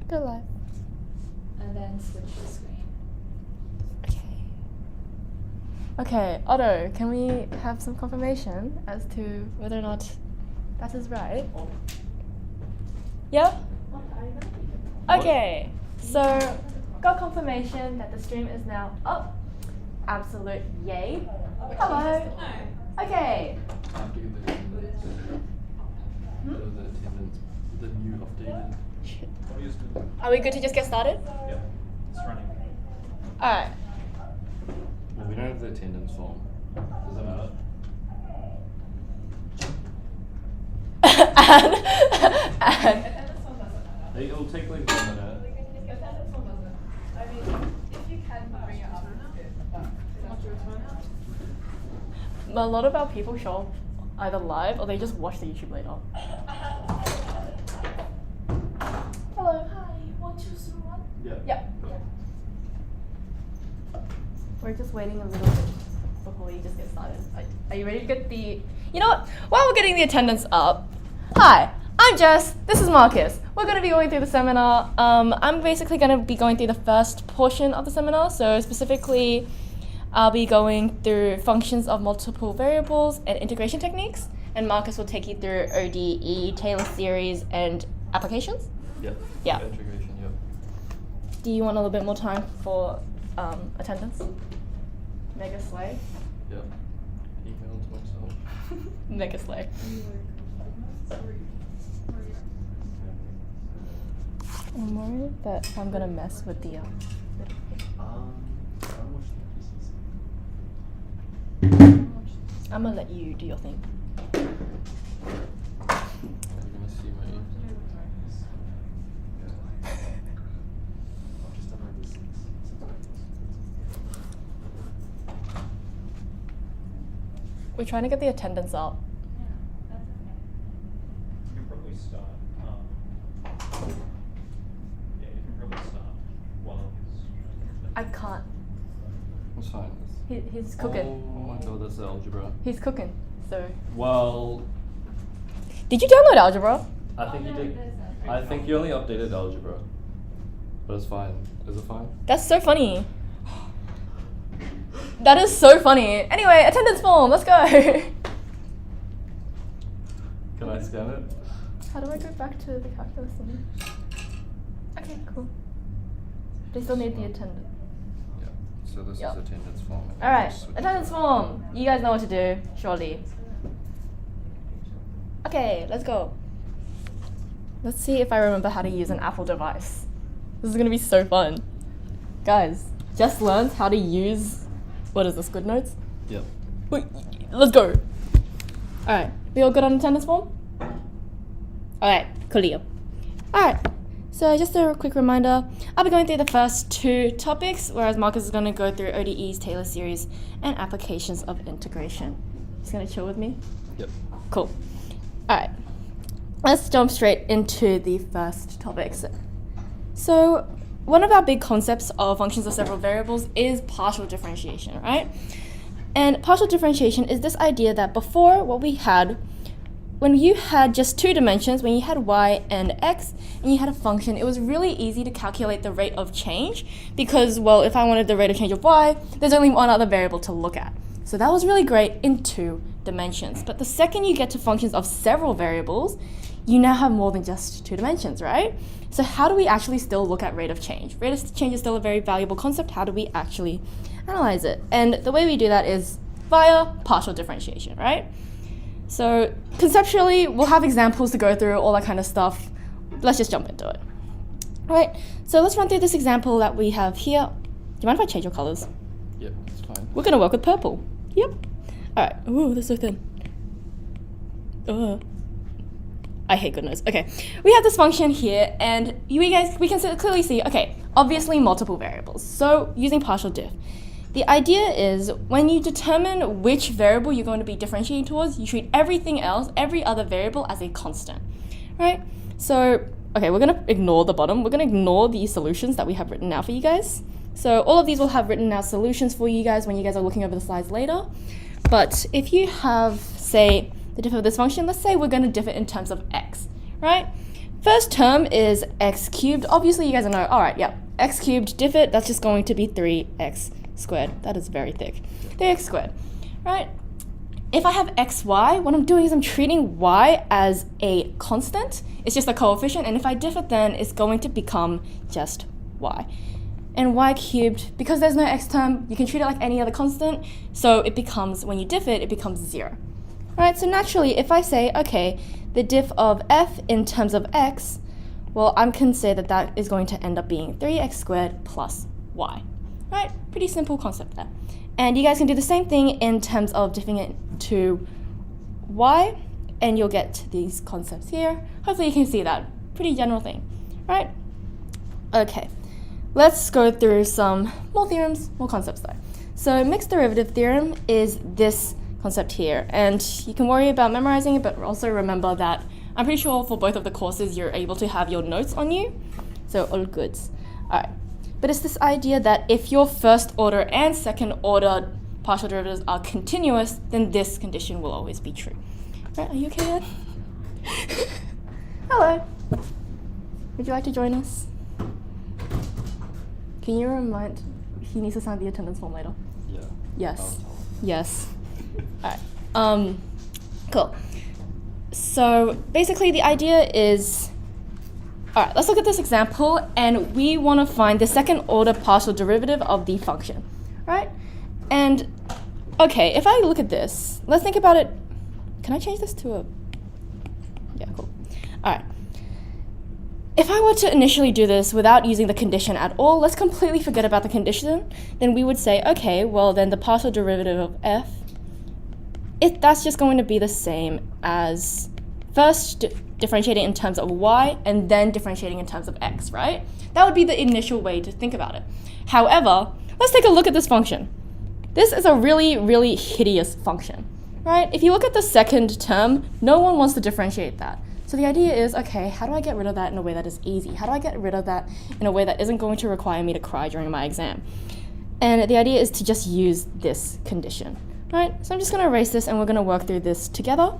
Go live. And then switch the screen. Okay, Otto, can we have some confirmation as to whether or not that is right? Yeah? Okay, so got confirmation that the stream is now up. Absolute yay. Hello. Okay. The new updated. Are we good to just get started? Yep, it's running. Alright. Well, we don't have the attendance form. Does that matter? and It'll take like 1 minute. a lot of our people show up either live or they just watch the YouTube later. Hello. Hi, 1, 2, 3, 1. Yeah. Yep. We're just waiting a little bit before we just get started. Are you ready to get the... You know what? While we're getting the attendance up, hi, I'm Jess, this is Marcus. We're going to be going through the seminar. I'm basically going to be going through the first portion of the seminar. So specifically, I'll be going through functions of multiple variables and integration techniques. And Marcus will take you through ODE, Taylor series, and applications. Yep. Yeah. Integration, yep. Do you want a little bit more time for attendance? Mega slay. Yep. Email to myself. Mega slay. I'm worried that I'm gonna mess with the I don't watch I'm gonna let you do your thing. You're gonna see my. I've just done over 6. We're trying to get the attendance up. You can probably start. Yeah, you can probably start while he's. I can't. That's fine. He's cooking. Oh my god, that's algebra. He's cooking. So. Well, Did you download algebra? I think you did. I think you only updated algebra. But it's fine. Is it fine? That's so funny. That is so funny. Anyway, attendance form. Let's go. Can I scan it? How do I go back to the calculus thing? Okay, cool. They still need the attendance. Yeah. So this Yep. is attendance form. Alright, attendance form. You guys know what to do, surely. Okay, let's go. Let's see if I remember how to use an Apple device. This is gonna be so fun. Guys, Jess learned how to use, what is this, GoodNotes? Yep. Wait, let's go. Alright, we all good on attendance form? Alright, coolio. Alright, so just a quick reminder, I'll be going through the first 2 topics, whereas Marcus is going to go through ODEs, Taylor series, and applications of integration. Just going to chill with me? Yep. Cool. Alright, let's jump straight into the first topics. So, one of our big concepts of functions of several variables is partial differentiation, right? And partial differentiation is this idea that before what we had, when you had just 2 dimensions, when you had y and x, and you had a function, it was really easy to calculate the rate of change because, well, if I wanted the rate of change of y, there's only one other variable to look at. So that was really great in 2 dimensions. But the second you get to functions of several variables, you now have more than just 2 dimensions, right? So how do we actually still look at rate of change? Rate of change is still a very valuable concept. How do we actually analyze it? And the way we do that is via partial differentiation, right? So conceptually, we'll have examples to go through, all that kind of stuff. Let's just jump into it. All right, so let's run through this example that we have here. Do you mind if I change your colors? Yep, it's fine. We're gonna work with purple. Yep. All right, ooh, they're so thin. I hate GoodNotes. Okay, we have this function here, and we can clearly see, okay, obviously multiple variables. So using partial diff. The idea is when you determine which variable you're going to be differentiating towards, you treat everything else, every other variable as a constant, right? So, okay, we're gonna ignore the bottom. We're gonna ignore the solutions that we have written out for you guys. So all of these will have written out solutions for you guys when you guys are looking over the slides later. But if you have, say, the diff of this function, let's say we're gonna diff it in terms of x, right? first term is x cubed. Obviously, you guys know, all right, yeah, x cubed, diff it, that's just going to be 3x squared. That is very thick. 3x squared, right? If I have xy, what I'm doing is I'm treating y as a constant. It's just a coefficient, and if I diff it, then it's going to become just y. And y cubed, because there's no x term, you can treat it like any other constant, so it becomes, when you diff it, it becomes 0. Alright, so naturally, if I say, okay, the diff of f in terms of x, well, I can say that that is going to end up being 3x squared plus y. Right? Pretty simple concept there. And you guys can do the same thing in terms of diffing it to y, and you'll get these concepts here. Hopefully you can see that. Pretty general thing. Right? Okay. Let's go through some more theorems, more concepts though. So mixed derivative theorem is this concept here, and you can worry about memorizing it, but also remember that I'm pretty sure for both of the courses you're able to have your notes on you, so all goods. Alright, but it's this idea that if your first order and second order partial derivatives are continuous, then this condition will always be true. Right, are you okay, Ed? Hello. Would you like to join us? Can you remind, he needs to sign the attendance form later? Yeah. Yes. Yes. Alright. Cool. So basically the idea is, alright, let's look at this example, and we want to find the second order partial derivative of the function. Right? And okay, if I look at this, let's think about it. Can I change this to a, yeah, cool. Alright. If I were to initially do this without using the condition at all, let's completely forget about the condition, then we would say, okay, well then the partial derivative of f, that's just going to be the same as first differentiating in terms of y and then differentiating in terms of x, right? That would be the initial way to think about it. However, let's take a look at this function. This is a really, really hideous function, right? If you look at the second term, no one wants to differentiate that. So the idea is, okay, how do I get rid of that in a way that is easy? How do I get rid of that in a way that isn't going to require me to cry during my exam? And the idea is to just use this condition, right? So I'm just going to erase this and we're going to work through this together.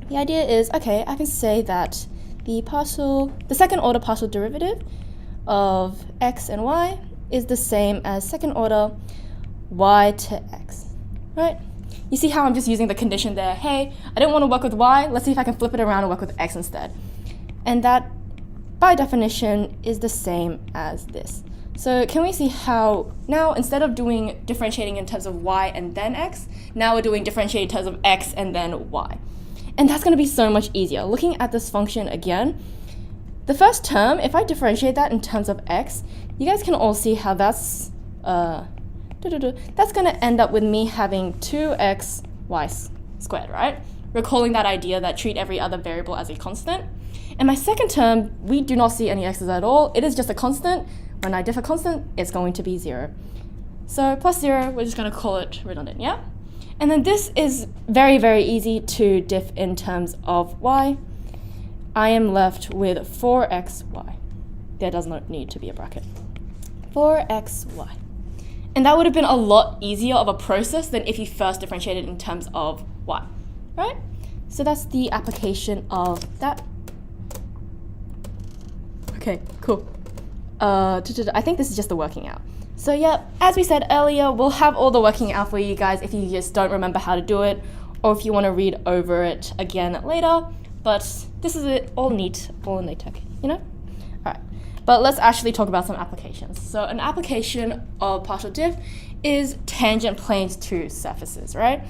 The idea is, okay, I can say that the second order partial derivative of x and y is the same as second order y to x, right? You see how I'm just using the condition there, hey, I didn't want to work with y, let's see if I can flip it around and work with x instead. And that, by definition, is the same as this. So can we see how now, instead of doing differentiating in terms of y and then x, now we're doing differentiating in terms of x and then y. And that's going to be so much easier. Looking at this function again, the first term, if I differentiate that in terms of x, you guys can all see how that's going to end up with me having 2xy squared, right? Recalling that idea that treat every other variable as a constant. And my second term, we do not see any x's at all. It is just a constant. When I diff a constant, it's going to be 0. So plus 0, we're just going to call it redundant, yeah? And then this is very, very easy to diff in terms of y. I am left with 4xy. There does not need to be a bracket. 4xy. And that would have been a lot easier of a process than if you first differentiated in terms of y, right? So that's the application of that. Okay, cool. I think this is just the working out. So yeah, as we said earlier, we'll have all the working out for you guys if you just don't remember how to do it, or if you want to read over it again later. But this is it, all neat, all in LaTeX, you know? Alright, but let's actually talk about some applications. So an application of partial diff is tangent planes to surfaces, right?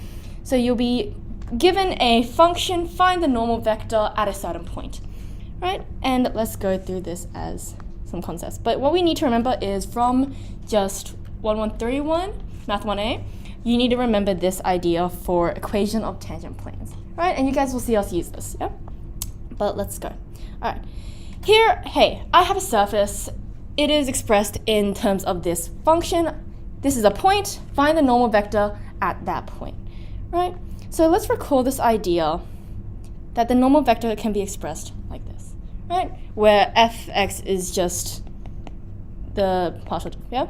So you'll be given a function, find the normal vector at a certain point, right? And let's go through this as some concepts. But what we need to remember is from just 1131, Math 1A, you need to remember this idea for equation of tangent planes, right? And you guys will see us use this, yeah? But let's go. All right. Here, hey, I have a surface. It is expressed in terms of this function. This is a point. Find the normal vector at that point, right? So let's recall this idea that the normal vector can be expressed like this, right? Where fx is just the partial, yeah?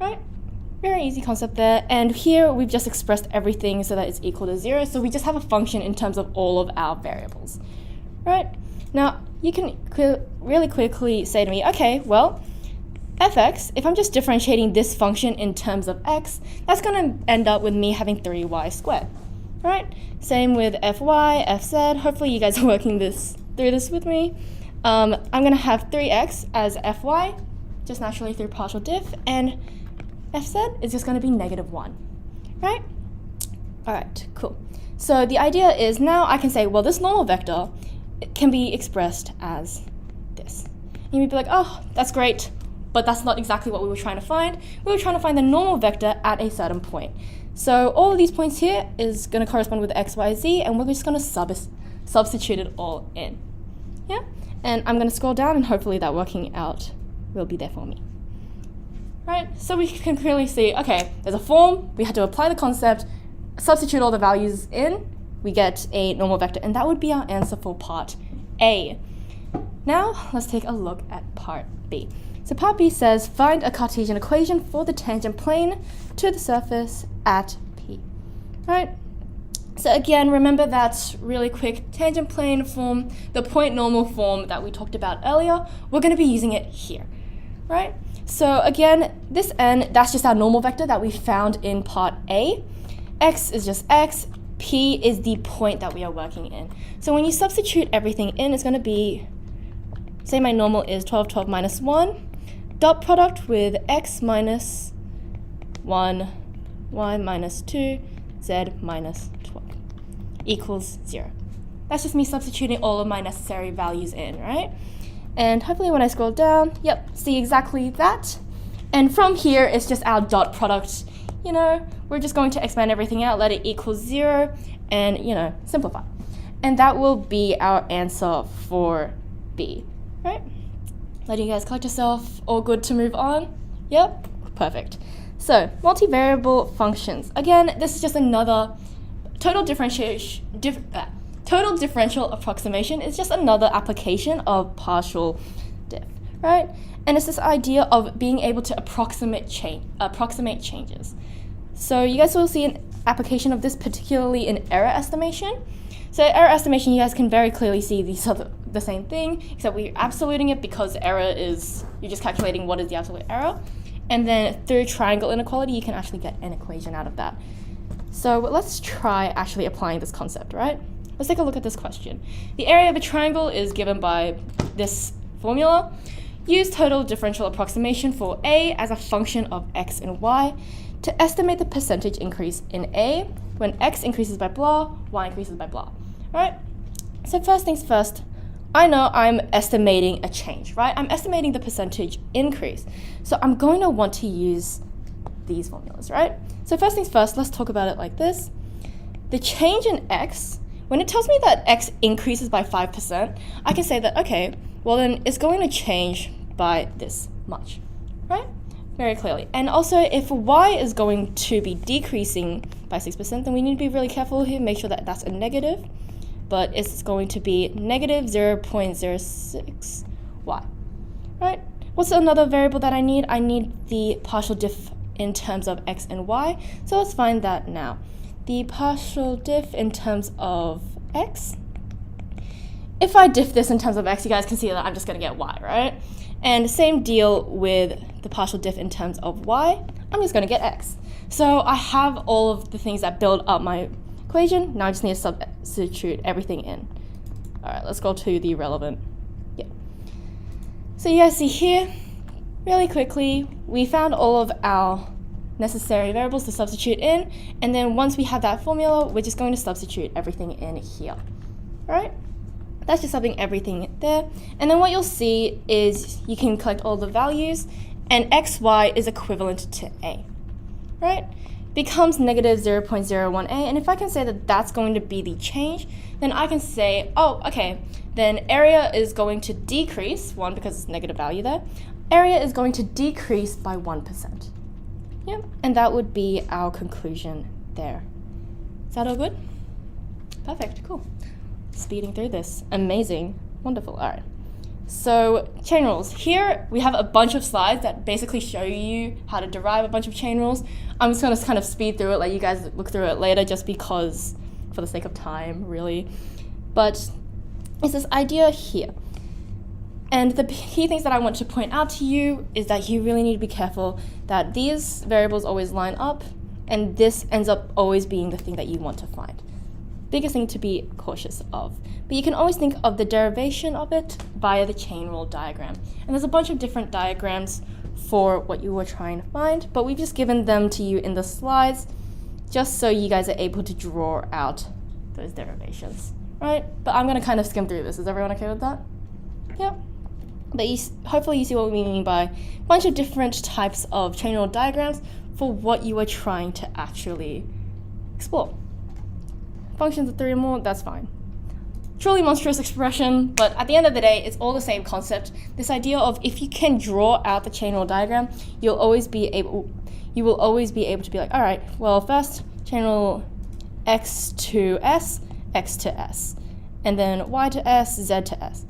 Right? Very easy concept there. And here we've just expressed everything so that it's equal to 0. So we just have a function in terms of all of our variables, right? Now, you can really quickly say to me, okay, well, fx, if I'm just differentiating this function in terms of x, that's going to end up with me having 3y squared, right? Same with fy, fz. Hopefully you guys are working through this with me. I'm going to have 3x as fy, just naturally through partial diff, and fz is just going to be -1, right? All right, cool. So the idea is now I can say, well, this normal vector can be expressed as this. And you'd be like, oh, that's great, but that's not exactly what we were trying to find. We were trying to find the normal vector at a certain point. So all of these points here is going to correspond with x, y, z, and we're just going to substitute it all in. Yeah? And I'm going to scroll down, and hopefully that working out will be there for me. Right? So we can clearly see, okay, there's a form, we had to apply the concept, substitute all the values in, we get a normal vector, and that would be our answer for part A. Now, let's take a look at part B. So part B says, find a Cartesian equation for the tangent plane to the surface at P. Right? So again, remember that really quick tangent plane form, the point normal form that we talked about earlier, we're going to be using it here. Right? So again, this n, that's just our normal vector that we found in part A. X is just x, P is the point that we are working in. So when you substitute everything in, it's going to be, say my normal is 12, 12 minus 1, dot product with x minus 1, y minus 2, z minus 12 equals 0. That's just me substituting all of my necessary values in, right? And hopefully when I scroll down, yep, see exactly that. And from here, it's just our dot product. You know, we're just going to expand everything out, let it equal 0, and, you know, simplify. And that will be our answer for B, right? Letting you guys collect yourself, all good to move on? Yep, perfect. So, multivariable functions. Again, this is just another total differential approximation. It's just another application of partial diff, right? And it's this idea of being able to approximate changes. So you guys will see an application of this particularly in error estimation. So error estimation, you guys can very clearly see these are the same thing, except we're absoluting it because error is, you're just calculating what is the absolute error. And then through triangle inequality, you can actually get an equation out of that. So let's try actually applying this concept, right? Let's take a look at this question. The area of a triangle is given by this formula. Use total differential approximation for A as a function of x and y to estimate the percentage increase in A when x increases by blah, y increases by blah, right? So first things first, I know I'm estimating a change, right? I'm estimating the percentage increase. So I'm going to want to use these formulas, right? So first things first, let's talk about it like this. The change in x, when it tells me that x increases by 5%, I can say that, okay, well then it's going to change by this much, right? Very clearly. And also, if y is going to be decreasing by 6%, then we need to be really careful here, make sure that that's a negative, but it's going to be negative 0.06 y, right? What's another variable that I need? I need the partial diff in terms of x and y, so let's find that now. The partial diff in terms of x, if I diff this in terms of x, you guys can see that I'm just going to get y, right? And same deal with the partial diff in terms of y, I'm just going to get x. So I have all of the things that build up my equation. Now I just need to substitute everything in. All right, let's go to the relevant. Yeah. So you guys see here, really quickly, we found all of our necessary variables to substitute in, and then once we have that formula, we're just going to substitute everything in here, right? That's just subbing everything there. And then what you'll see is you can collect all the values, and x, y is equivalent to a, right? Becomes negative 0.01a, and if I can say that that's going to be the change, then I can say, oh, okay, then area is going to decrease, one, because it's negative value there, area is going to decrease by 1%. Yep, and that would be our conclusion there. Is that all good? Perfect, cool. Speeding through this. Amazing. Wonderful. All right. So chain rules. Here we have a bunch of slides that basically show you how to derive a bunch of chain rules. I'm just going to kind of speed through it, let you guys look through it later just because for the sake of time, really. But is this idea here. And the key things that I want to point out to you is that you really need to be careful that these variables always line up, and this ends up always being the thing that you want to find. Biggest thing to be cautious of. But you can always think of the derivation of it via the chain rule diagram. And there's a bunch of different diagrams for what you were trying to find, but we've just given them to you in the slides just so you guys are able to draw out those derivations, right? But I'm going to kind of skim through this. Is everyone okay with that? Yeah. But hopefully you see what we mean by a bunch of different types of chain rule diagrams for what you are trying to actually explore. Functions of 3 or more, that's fine. Truly monstrous expression, but at the end of the day, it's all the same concept. This idea of if you can draw out the chain rule diagram, you will always be able to be like, all right, well, first chain rule x to s, x to s, and then y to s, z to s,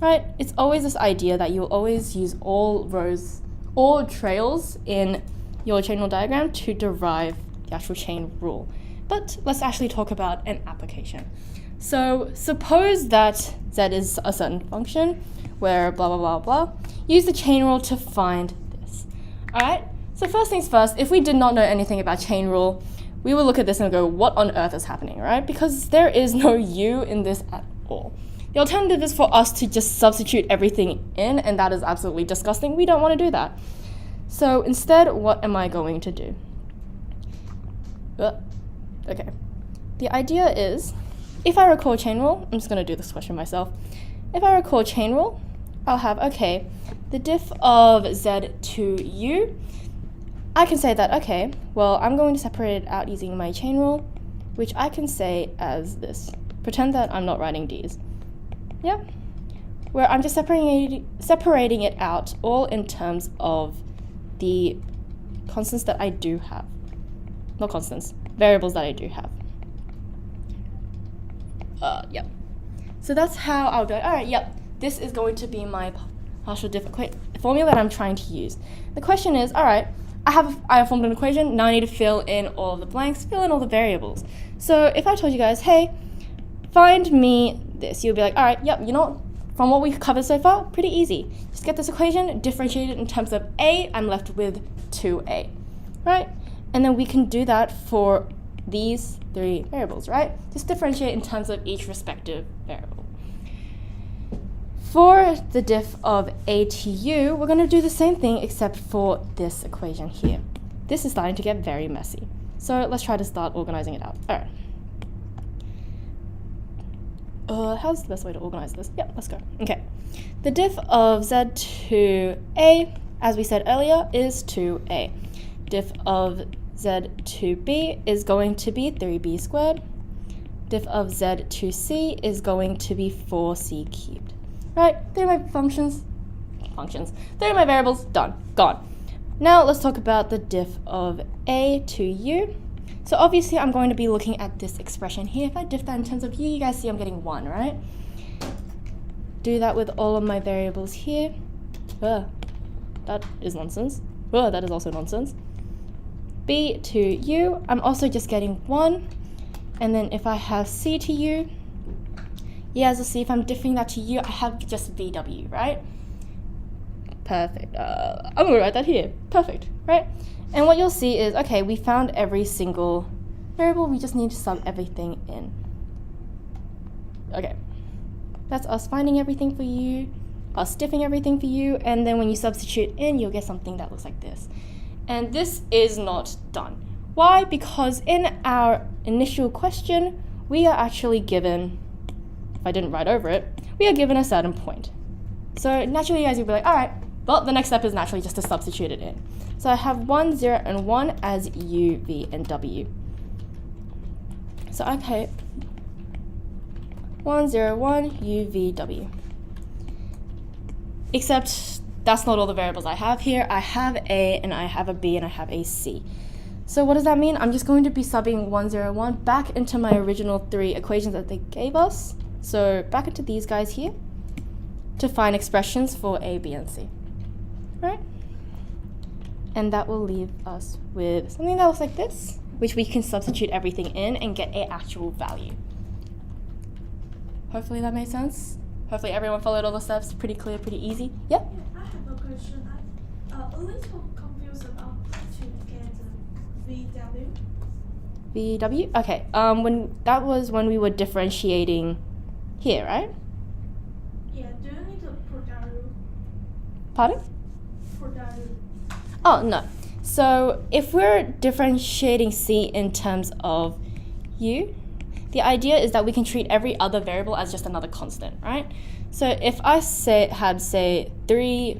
right? It's always this idea that you'll always use all trails in your chain rule diagram to derive the actual chain rule. But let's actually talk about an application. So suppose that z is a certain function where blah, blah, blah, blah. Use the chain rule to find this. All right? So first things first, if we did not know anything about chain rule, we will look at this and go, what on earth is happening, right? Because there is no u in this at all. The alternative is for us to just substitute everything in, and that is absolutely disgusting. We don't want to do that. So instead, what am I going to do? Okay. The idea is, if I recall chain rule, I'm just going to do this question myself. If I recall chain rule, I'll have, okay, the diff of z to u. I can say that, okay, well, I'm going to separate it out using my chain rule, which I can say as this. Pretend that I'm not writing d's. Yeah? Where I'm just separating it out all in terms of the constants that I do have. Not constants, variables that I do have. Yep. So that's how I'll go, all right, yep, this is going to be my partial diff formula that I'm trying to use. The question is, all right, I have formed an equation, now I need to fill in all of the blanks, fill in all the variables. So if I told you guys, hey, find me this, you'll be like, all right, yep, you know what? From what we've covered so far, pretty easy. Just get this equation, differentiate it in terms of a, I'm left with 2a, right? And then we can do that for these 3 variables, right? Just differentiate in terms of each respective variable. For the diff of a to u, we're going to do the same thing except for this equation here. This is starting to get very messy. So let's try to start organizing it out. All right. How's the best way to organize this? Yep, let's go. Okay. The diff of z to a, as we said earlier, is 2a. Diff of z to b is going to be 3b squared. Diff of z to c is going to be 4c cubed. Right, 3 of my functions, 3 of my variables, done, gone. Now let's talk about the diff of a to u. So obviously I'm going to be looking at this expression here. If I diff that in terms of u, you guys see I'm getting 1, right? Do that with all of my variables here. That is nonsense. That is also nonsense. B to u, I'm also just getting 1. And then if I have c to u, yeah, as you'll see, if I'm differing that to u, I have just vw, right? Perfect. I'm going to write that here. Perfect, right? And what you'll see is, okay, we found every single variable. We just need to sub everything in. Okay. That's us finding everything for you, us diffing everything for you, and then when you substitute in, you'll get something that looks like this. And this is not done. Why? Because in our initial question, we are actually given, if I didn't write over it, we are given a certain point. So naturally, you guys will be like, all right, well, the next step is naturally just to substitute it in. So I have 1, 0, and 1 as u, v, and w. So okay, 1, 0, 1, u, v, w. Except that's not all the variables I have here. I have a, and I have a b, and I have a c. So what does that mean? I'm just going to be subbing 1, 0, 1 back into my original 3 equations that they gave us. So back into these guys here to find expressions for a, b, and c. Right? And that will leave us with something that looks like this, which we can substitute everything in and get an actual value. Hopefully that made sense. Hopefully everyone followed all the steps. Pretty clear, pretty easy. Yeah? Yeah, I have a question. I'm a little confused about to get VW. VW? Okay. That was when we were differentiating here, right? Yeah, do you need to put that rule? Pardon? Put that rule. Oh, no. So if we're differentiating C in terms of U, the idea is that we can treat every other variable as just another constant, right? So if I had 3U,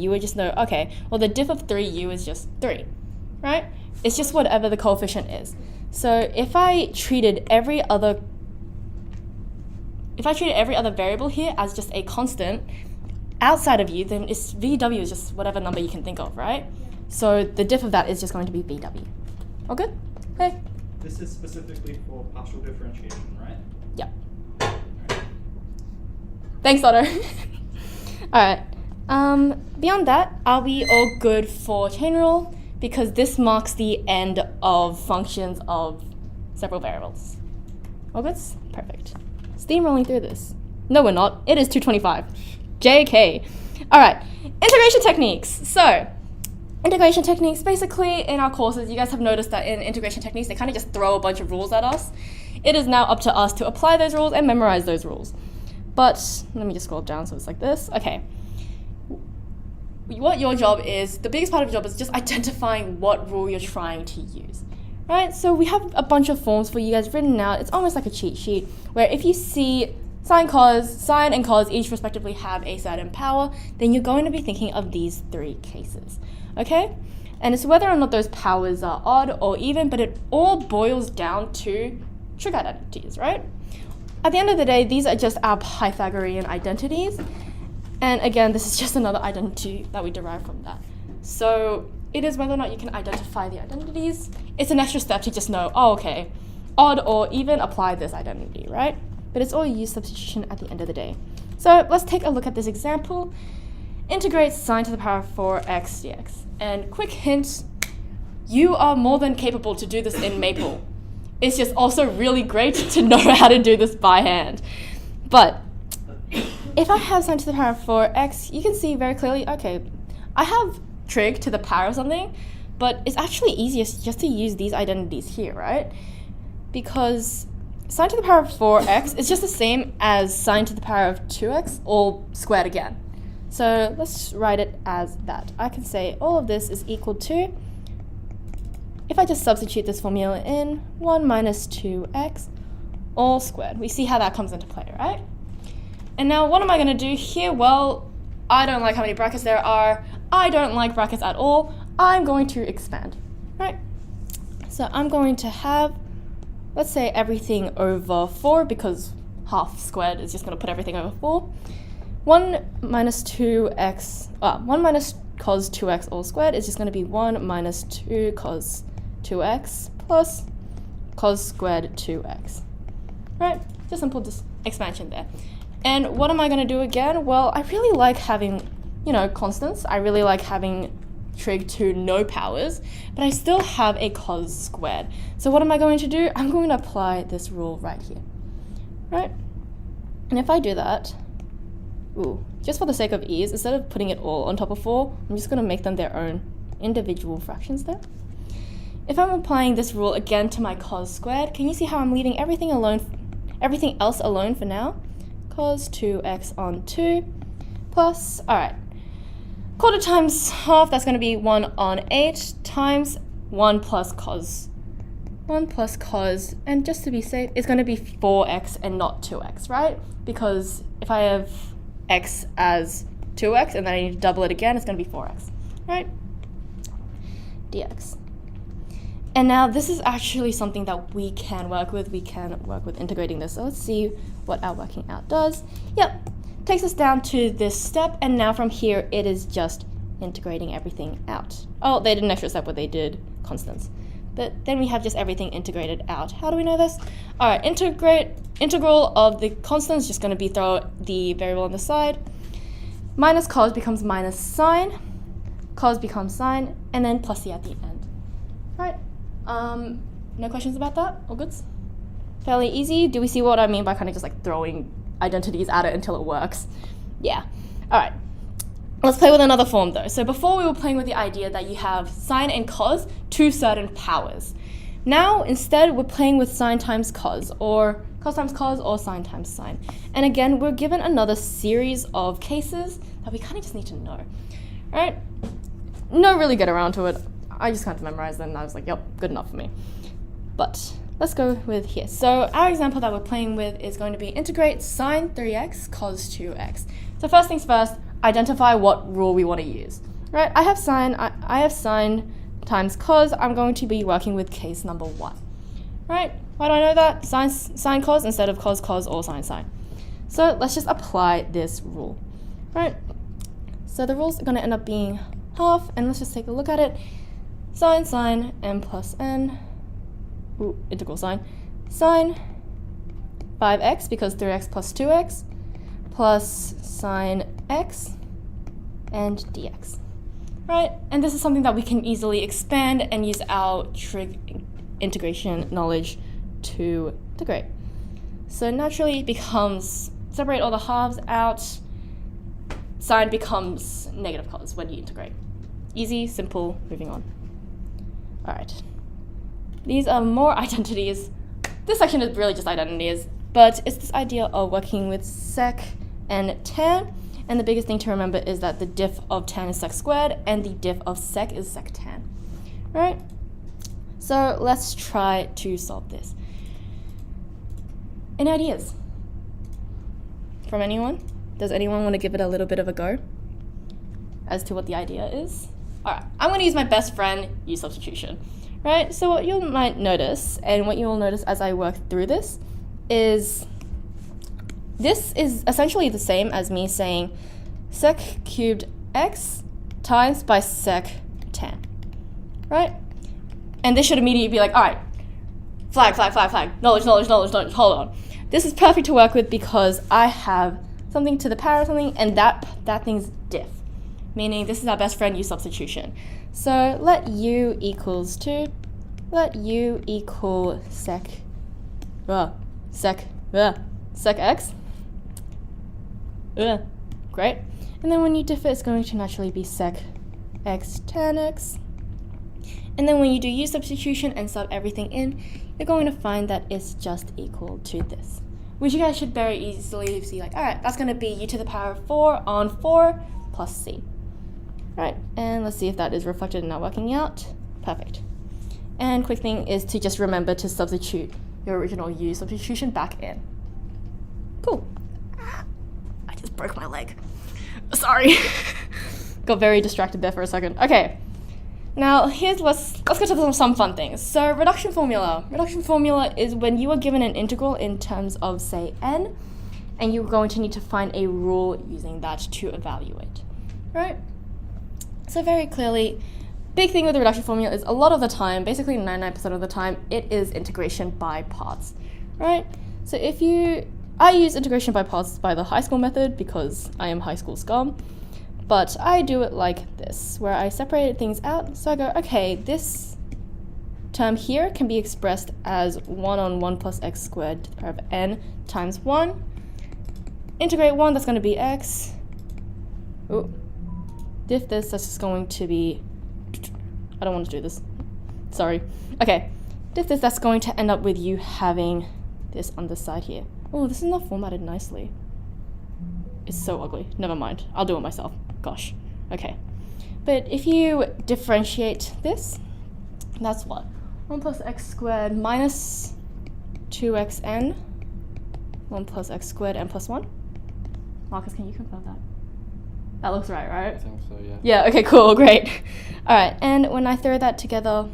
you would just know, okay, well the diff of 3U is just 3, right? It's just whatever the coefficient is. So if I treated every other variable here as just a constant outside of U, then VW is just whatever number you can think of, right? Yeah. So the diff of that is just going to be VW. All good? Okay. This is specifically for partial differentiation, right? Yeah. Thanks, Otto. Alright. Beyond that, are we all good for chain rule? Because this marks the end of functions of several variables. All good? Perfect. Steamrolling through this. No, we're not. It is 225. JK. Alright. Integration techniques. So, integration techniques, basically in our courses, you guys have noticed that in integration techniques, they kind of just throw a bunch of rules at us. It is now up to us to apply those rules and memorize those rules. But, let me just scroll down so it's like this. Okay. What your job is, the biggest part of your job is just identifying what rule you're trying to use. Right? So we have a bunch of forms for you guys written out. It's almost like a cheat sheet, where if you see sine and cos each respectively have a certain power, then you're going to be thinking of these 3 cases. Okay? And it's whether or not those powers are odd or even, but it all boils down to trig identities, right? At the end of the day, these are just our Pythagorean identities. And again, this is just another identity that we derive from that. So it is whether or not you can identify the identities. It's an extra step to just know, oh, okay, odd or even apply this identity, right? But it's all use substitution at the end of the day. So let's take a look at this example. Integrate sine to the power of 4x dx. And quick hint, you are more than capable to do this in Maple. It's just also really great to know how to do this by hand. But if I have sine to the power of 4x, you can see very clearly, okay, I have trig to the power of something, but it's actually easiest just to use these identities here, right? Because sine to the power of 4x is just the same as sine to the power of 2x, all squared again. So let's write it as that. I can say all of this is equal to, if I just substitute this formula in, 1 minus 2x, all squared. We see how that comes into play, right? And now what am I going to do here? Well, I don't like how many brackets there are. I don't like brackets at all. I'm going to expand, right? So I'm going to have, let's say, everything over 4, because half squared is just going to put everything over 4. 1 minus 2x, 1 minus cos 2x all squared is just going to be 1 minus 2 cos 2x plus cos squared 2x. Right? Just simple expansion there. And what am I going to do again? Well, I really like having, constants. I really like having trig to no powers, but I still have a cos squared. So what am I going to do? I'm going to apply this rule right here. Right? And if I do that, just for the sake of ease, instead of putting it all on top of 4, I'm just going to make them their own individual fractions there. If I'm applying this rule again to my cos squared, can you see how I'm leaving everything else alone for now? Cos 2x on 2 plus, alright, quarter times half, that's going to be 1 on 8 times 1 plus cos. 1 plus cos, and just to be safe, it's going to be 4x and not 2x, right? Because if I have x as 2x and then I need to double it again, it's going to be 4x, right? Dx. And now this is actually something that we can work with. We can work with integrating this. So let's see what our working out does. Yep, takes us down to this step, and now from here it is just integrating everything out. Oh, they did an extra step where they did constants. But then we have just everything integrated out. How do we know this? All right, integral of the constants, just going to be throw the variable on the side. Minus cos becomes minus sine. Cos becomes sine, and then plus c at the end. All right. No questions about that? All good? Fairly easy. Do we see what I mean by kind of just like throwing identities at it until it works? Yeah. All right. Let's play with another form though. So before we were playing with the idea that you have sine and cos to certain powers. Now instead we're playing with sine times cos, or cos times cos, or sine times sine. And again, we're given another series of cases that we kind of just need to know. All right? No really get around to it. I just kind of memorized them and I was like, yep, good enough for me. But let's go with here. So our example that we're playing with is going to be integrate sine 3x cos 2x. So first things first, identify what rule we want to use. Right? I have sine times cos. I'm going to be working with case number 1. Right? Why do I know that? Sine cos instead of cos cos or sine sine. So let's just apply this rule. Right? So the rules are going to end up being half, and let's just take a look at it. Sine sine n plus n. Integral sine 5x because 3x plus 2x plus sine x and dx. Right? And this is something that we can easily expand and use our trig integration knowledge to integrate. So naturally it becomes, separate all the halves out, sine becomes negative cos when you integrate. Easy, simple, moving on. All right. These are more identities. This section is really just identities, but it's this idea of working with sec and tan. And the biggest thing to remember is that the diff of tan is sec squared and the diff of sec is sec tan. Right? So let's try to solve this. Any ideas? From anyone? Does anyone want to give it a little bit of a go as to what the idea is? All right, I'm going to use my best friend, u substitution. Right, so what you might notice, and what you'll notice as I work through this is essentially the same as me saying sec cubed x times by sec tan, right? And this should immediately be like, all right, flag, knowledge, hold on. This is perfect to work with because I have something to the power of something, and that thing's diff, meaning this is our best friend u substitution. So let u equals 2, let u equal sec x. Great. And then when you diff it, it's going to naturally be sec x tan x. And then when you do u substitution and sub everything in, you're going to find that it's just equal to this, which you guys should very easily see like, all right, that's going to be u to the power of 4 on 4 plus c. Right, and let's see if that is reflected in our working out. Perfect. And quick thing is to just remember to substitute your original u substitution back in. Cool. I just broke my leg. Sorry. Got very distracted there for a second. Okay. Now let's go to some fun things. So reduction formula. Reduction formula is when you are given an integral in terms of say n, and you're going to need to find a rule using that to evaluate. Right? So very clearly, big thing with the reduction formula is a lot of the time, basically 99% of the time, it is integration by parts, right? So I use integration by parts by the high school method because I am high school scum, but I do it like this, where I separate things out. So I go, okay, this term here can be expressed as 1 on 1 plus x squared to the power of n times 1. Integrate 1, that's going to be x. Ooh. Diff this, that's just going to be, I don't want to do this, sorry. Okay, diff this, that's going to end up with you having this on the side here. Oh, this is not formatted nicely. It's so ugly, never mind, I'll do it myself, gosh. Okay, but if you differentiate this, that's what? 1 plus x squared minus 2xn, 1 plus x squared n plus 1. Marcus, can you confirm that? That looks right, right? I think so, yeah. Yeah, okay, cool, great. All right, and when I throw that together,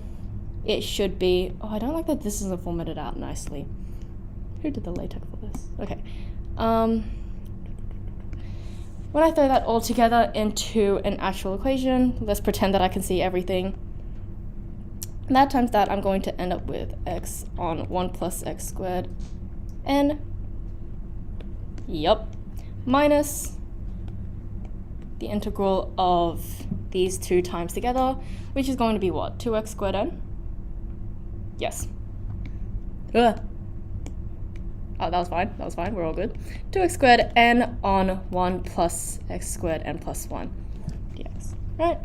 it should be, oh, I don't like that this isn't formatted out nicely. Who did the LaTeX for this? Okay. When I throw that all together into an actual equation, let's pretend that I can see everything. That times that, I'm going to end up with x on 1 plus x squared n, yup, minus the integral of these two times together, which is going to be what? 2x squared n? Yes. Oh, that was fine, we're all good. 2x squared n on 1 plus x squared n plus 1 dx, right?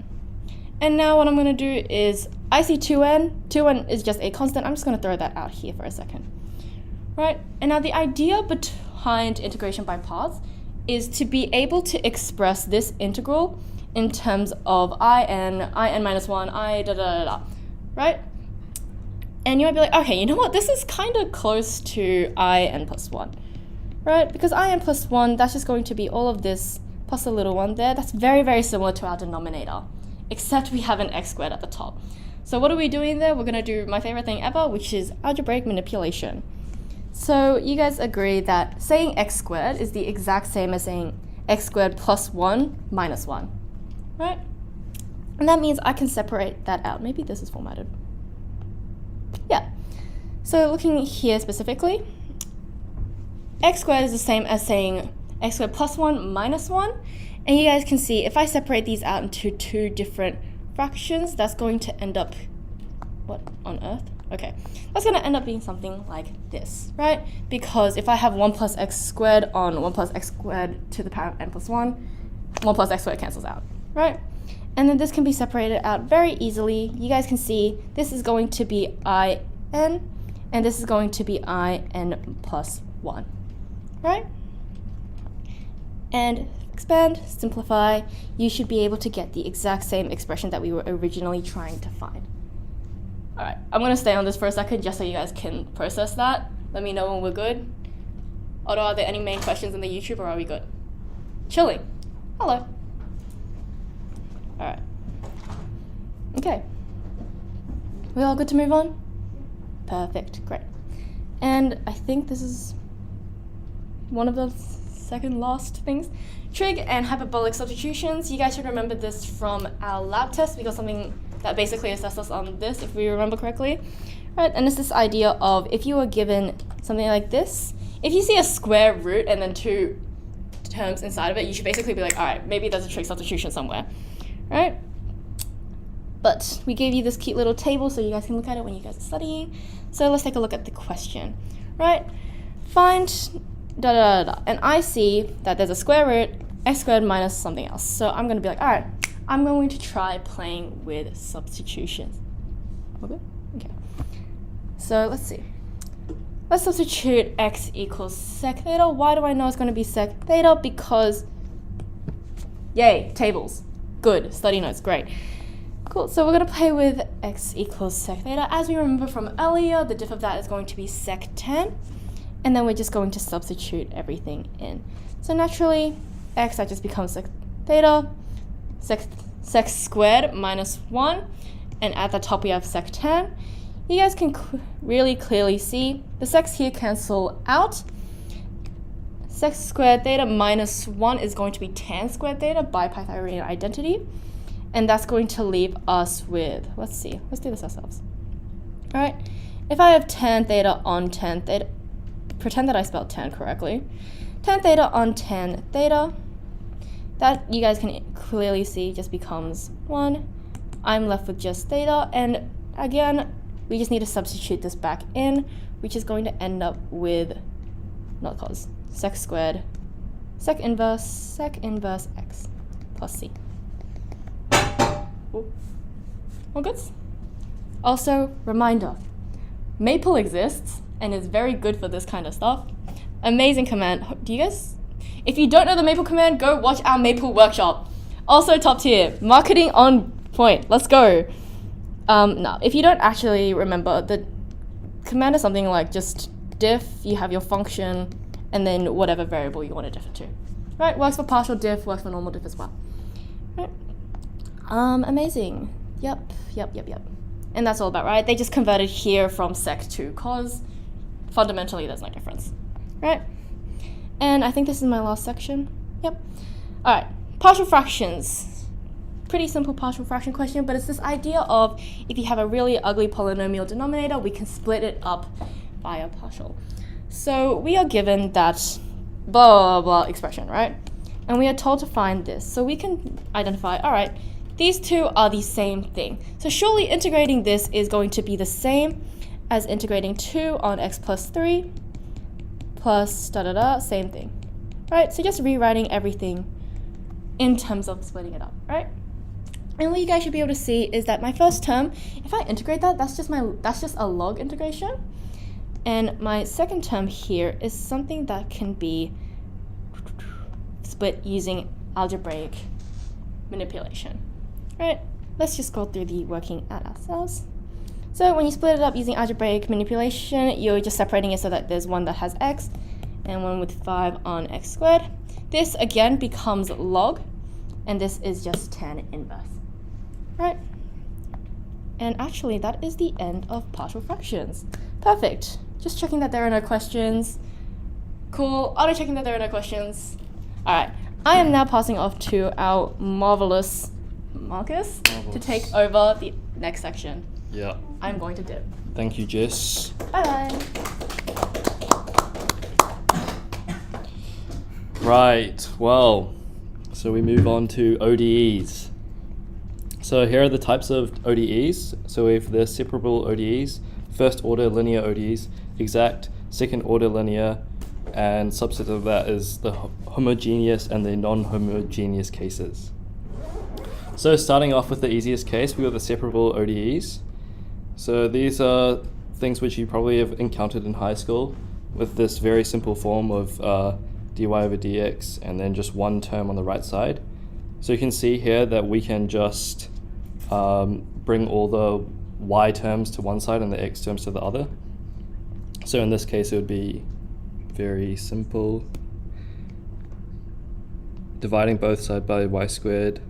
And now what I'm going to do is, I see 2n is just a constant, I'm just going to throw that out here for a second, right? And now the idea behind integration by parts is to be able to express this integral in terms of in minus 1, I da da da da, right? And you might be like, okay, you know what, this is kind of close to in plus 1, right? Because in plus 1, that's just going to be all of this plus a little one there. That's very, very similar to our denominator, except we have an x squared at the top. So what are we doing there? We're going to do my favorite thing ever, which is algebraic manipulation. So you guys agree that saying x squared is the exact same as saying x squared plus 1 minus 1, right? And that means I can separate that out. Maybe this is formatted. Yeah. So looking here specifically, x squared is the same as saying x squared plus 1 minus 1. And you guys can see if I separate these out into two different fractions, that's going to end up, what on earth? Okay, that's going to end up being something like this, right? Because if I have 1 plus x squared on 1 plus x squared to the power of n plus 1, 1 plus x squared cancels out, right? And then this can be separated out very easily. You guys can see this is going to be in, and this is going to be in plus 1, right? And expand, simplify, you should be able to get the exact same expression that we were originally trying to find. All right, I'm going to stay on this for a second just so you guys can process that. Let me know when we're good. Otto, are there any main questions in the YouTube or are we good? Chilling. Hello. All right. Okay. We all good to move on? Perfect, great. And I think this is one of the second last things. Trig and hyperbolic substitutions. You guys should remember this from our lab test. We got something that basically assessed us on this, if we remember correctly. Right, and it's this idea of if you were given something like this, if you see a square root and then two terms inside of it, you should basically be like, all right, maybe there's a trig substitution somewhere, right? But we gave you this cute little table so you guys can look at it when you guys are studying. So let's take a look at the question, right? Find da da da da. And I see that there's a square root, x squared minus something else. So I'm going to be like, all right, I'm going to try playing with substitutions. Okay? Okay. So let's see. Let's substitute x equals sec theta. Why do I know it's going to be sec theta? Because, yay, tables. Good. Study notes. Great. Cool. So we're going to play with x equals sec theta. As we remember from earlier, the diff of that is going to be sec 10. And then we're just going to substitute everything in. So naturally, x, that just becomes sec theta, sec squared minus 1. And at the top, we have sec 10. You guys can really clearly see the secs here cancel out. Sec squared theta minus 1 is going to be tan squared theta by Pythagorean identity. And that's going to leave us with, let's see, let's do this ourselves. All right, if I have tan theta on tan theta, pretend that I spelled tan correctly. Tan theta on tan theta, that you guys can clearly see just becomes 1. I'm left with just theta, and again, we just need to substitute this back in, which is going to end up with, not cos, sec squared, sec inverse x plus c. Ooh. All good? Also, reminder, Maple exists and is very good for this kind of stuff. Amazing command. Do you guys, if you don't know the Maple command, go watch our Maple workshop. Also top tier, marketing on point. Let's go. No, if you don't actually remember, the command is something like just diff, you have your function, and then whatever variable you want to diff it to. Right, works for partial diff, works for normal diff as well. Right. Amazing. Yep. And that's all about right. They just converted here from sec to cos. Fundamentally, there's no difference. Right? And I think this is my last section. Yep. All right, partial fractions. Pretty simple partial fraction question, but it's this idea of if you have a really ugly polynomial denominator, we can split it up by a partial. So we are given that blah, blah, blah expression, right? And we are told to find this. So we can identify, all right, these two are the same thing. So surely integrating this is going to be the same as integrating 2 on x plus 3 plus da da da, same thing. Right? So just rewriting everything in terms of splitting it up, right? And what you guys should be able to see is that my first term, if I integrate that, that's just a log integration. And my second term here is something that can be split using algebraic manipulation. Right? Let's just go through the working out ourselves. So when you split it up using algebraic manipulation, you're just separating it so that there's one that has x and one with 5 on x squared. This again becomes log, and this is just tan inverse. Right? And actually that is the end of partial fractions. Perfect. Just checking that there are no questions. Cool. Auto checking that there are no questions. Alright. I am now passing off to our marvelous Marcus to take over the next section. Yeah. I'm going to dip. Thank you, Jess. Bye bye. Right, well, so we move on to ODEs. So here are the types of ODEs. So we have the separable ODEs, first order linear ODEs, exact, second order linear, and subset of that is the homogeneous and the non-homogeneous cases. So starting off with the easiest case, we got the separable ODEs. So these are things which you probably have encountered in high school with this very simple form of dy over dx and then just one term on the right side. So you can see here that we can just bring all the y terms to one side and the x terms to the other. So in this case it would be very simple. Dividing both sides by y squared.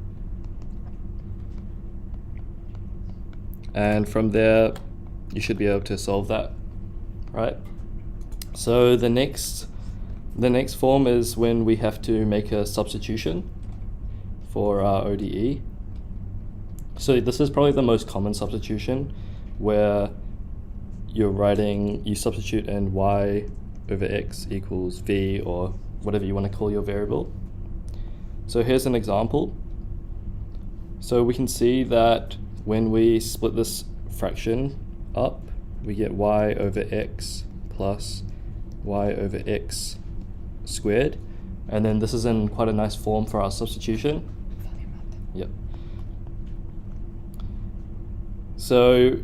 And from there, you should be able to solve that, right? So the next form is when we have to make a substitution for our ODE. So this is probably the most common substitution, where you substitute in y over x equals v, or whatever you want to call your variable. So here's an example. So we can see that when we split this fraction up, we get y over x plus y over x squared. And then this is in quite a nice form for our substitution. Yep. So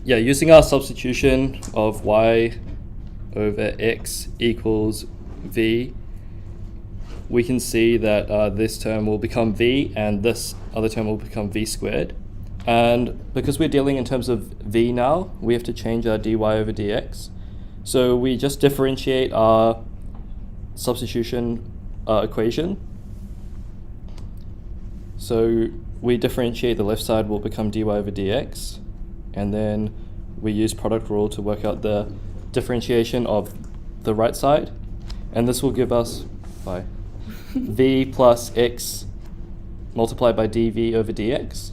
yeah, using our substitution of y over x equals v, we can see that this term will become v and this other term will become v squared. And because we're dealing in terms of v now, we have to change our dy over dx. So we just differentiate our substitution equation. So we differentiate the left side will become dy over dx, and then we use product rule to work out the differentiation of the right side, and this will give us v plus x multiplied by dv over dx.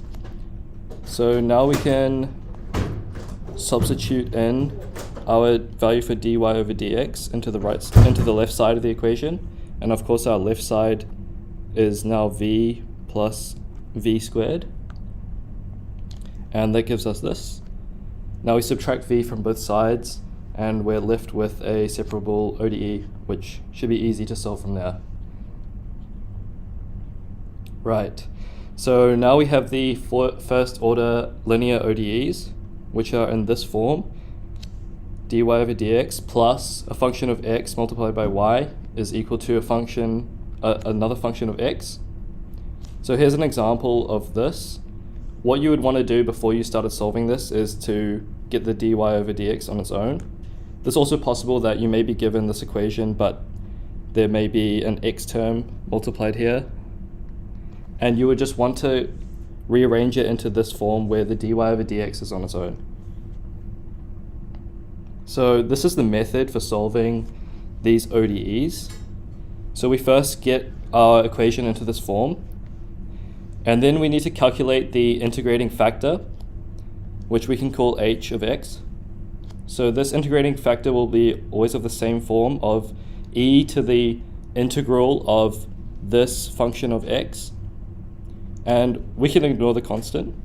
So now we can substitute in our value for dy over dx into the left side of the equation, and of course our left side is now v plus v squared, and that gives us this. Now we subtract v from both sides and we're left with a separable ODE, which should be easy to solve from there. Right, so now we have the first order linear ODEs, which are in this form. Dy over dx plus a function of x multiplied by y is equal to another function of x. So here's an example of this. What you would want to do before you started solving this is to get the dy over dx on its own. It's also possible that you may be given this equation, but there may be an x term multiplied here, and you would just want to rearrange it into this form where the dy over dx is on its own. So this is the method for solving these ODEs. So we first get our equation into this form, and then we need to calculate the integrating factor, which we can call h of x. So this integrating factor will be always of the same form of e to the integral of this function of x, and we can ignore the constant.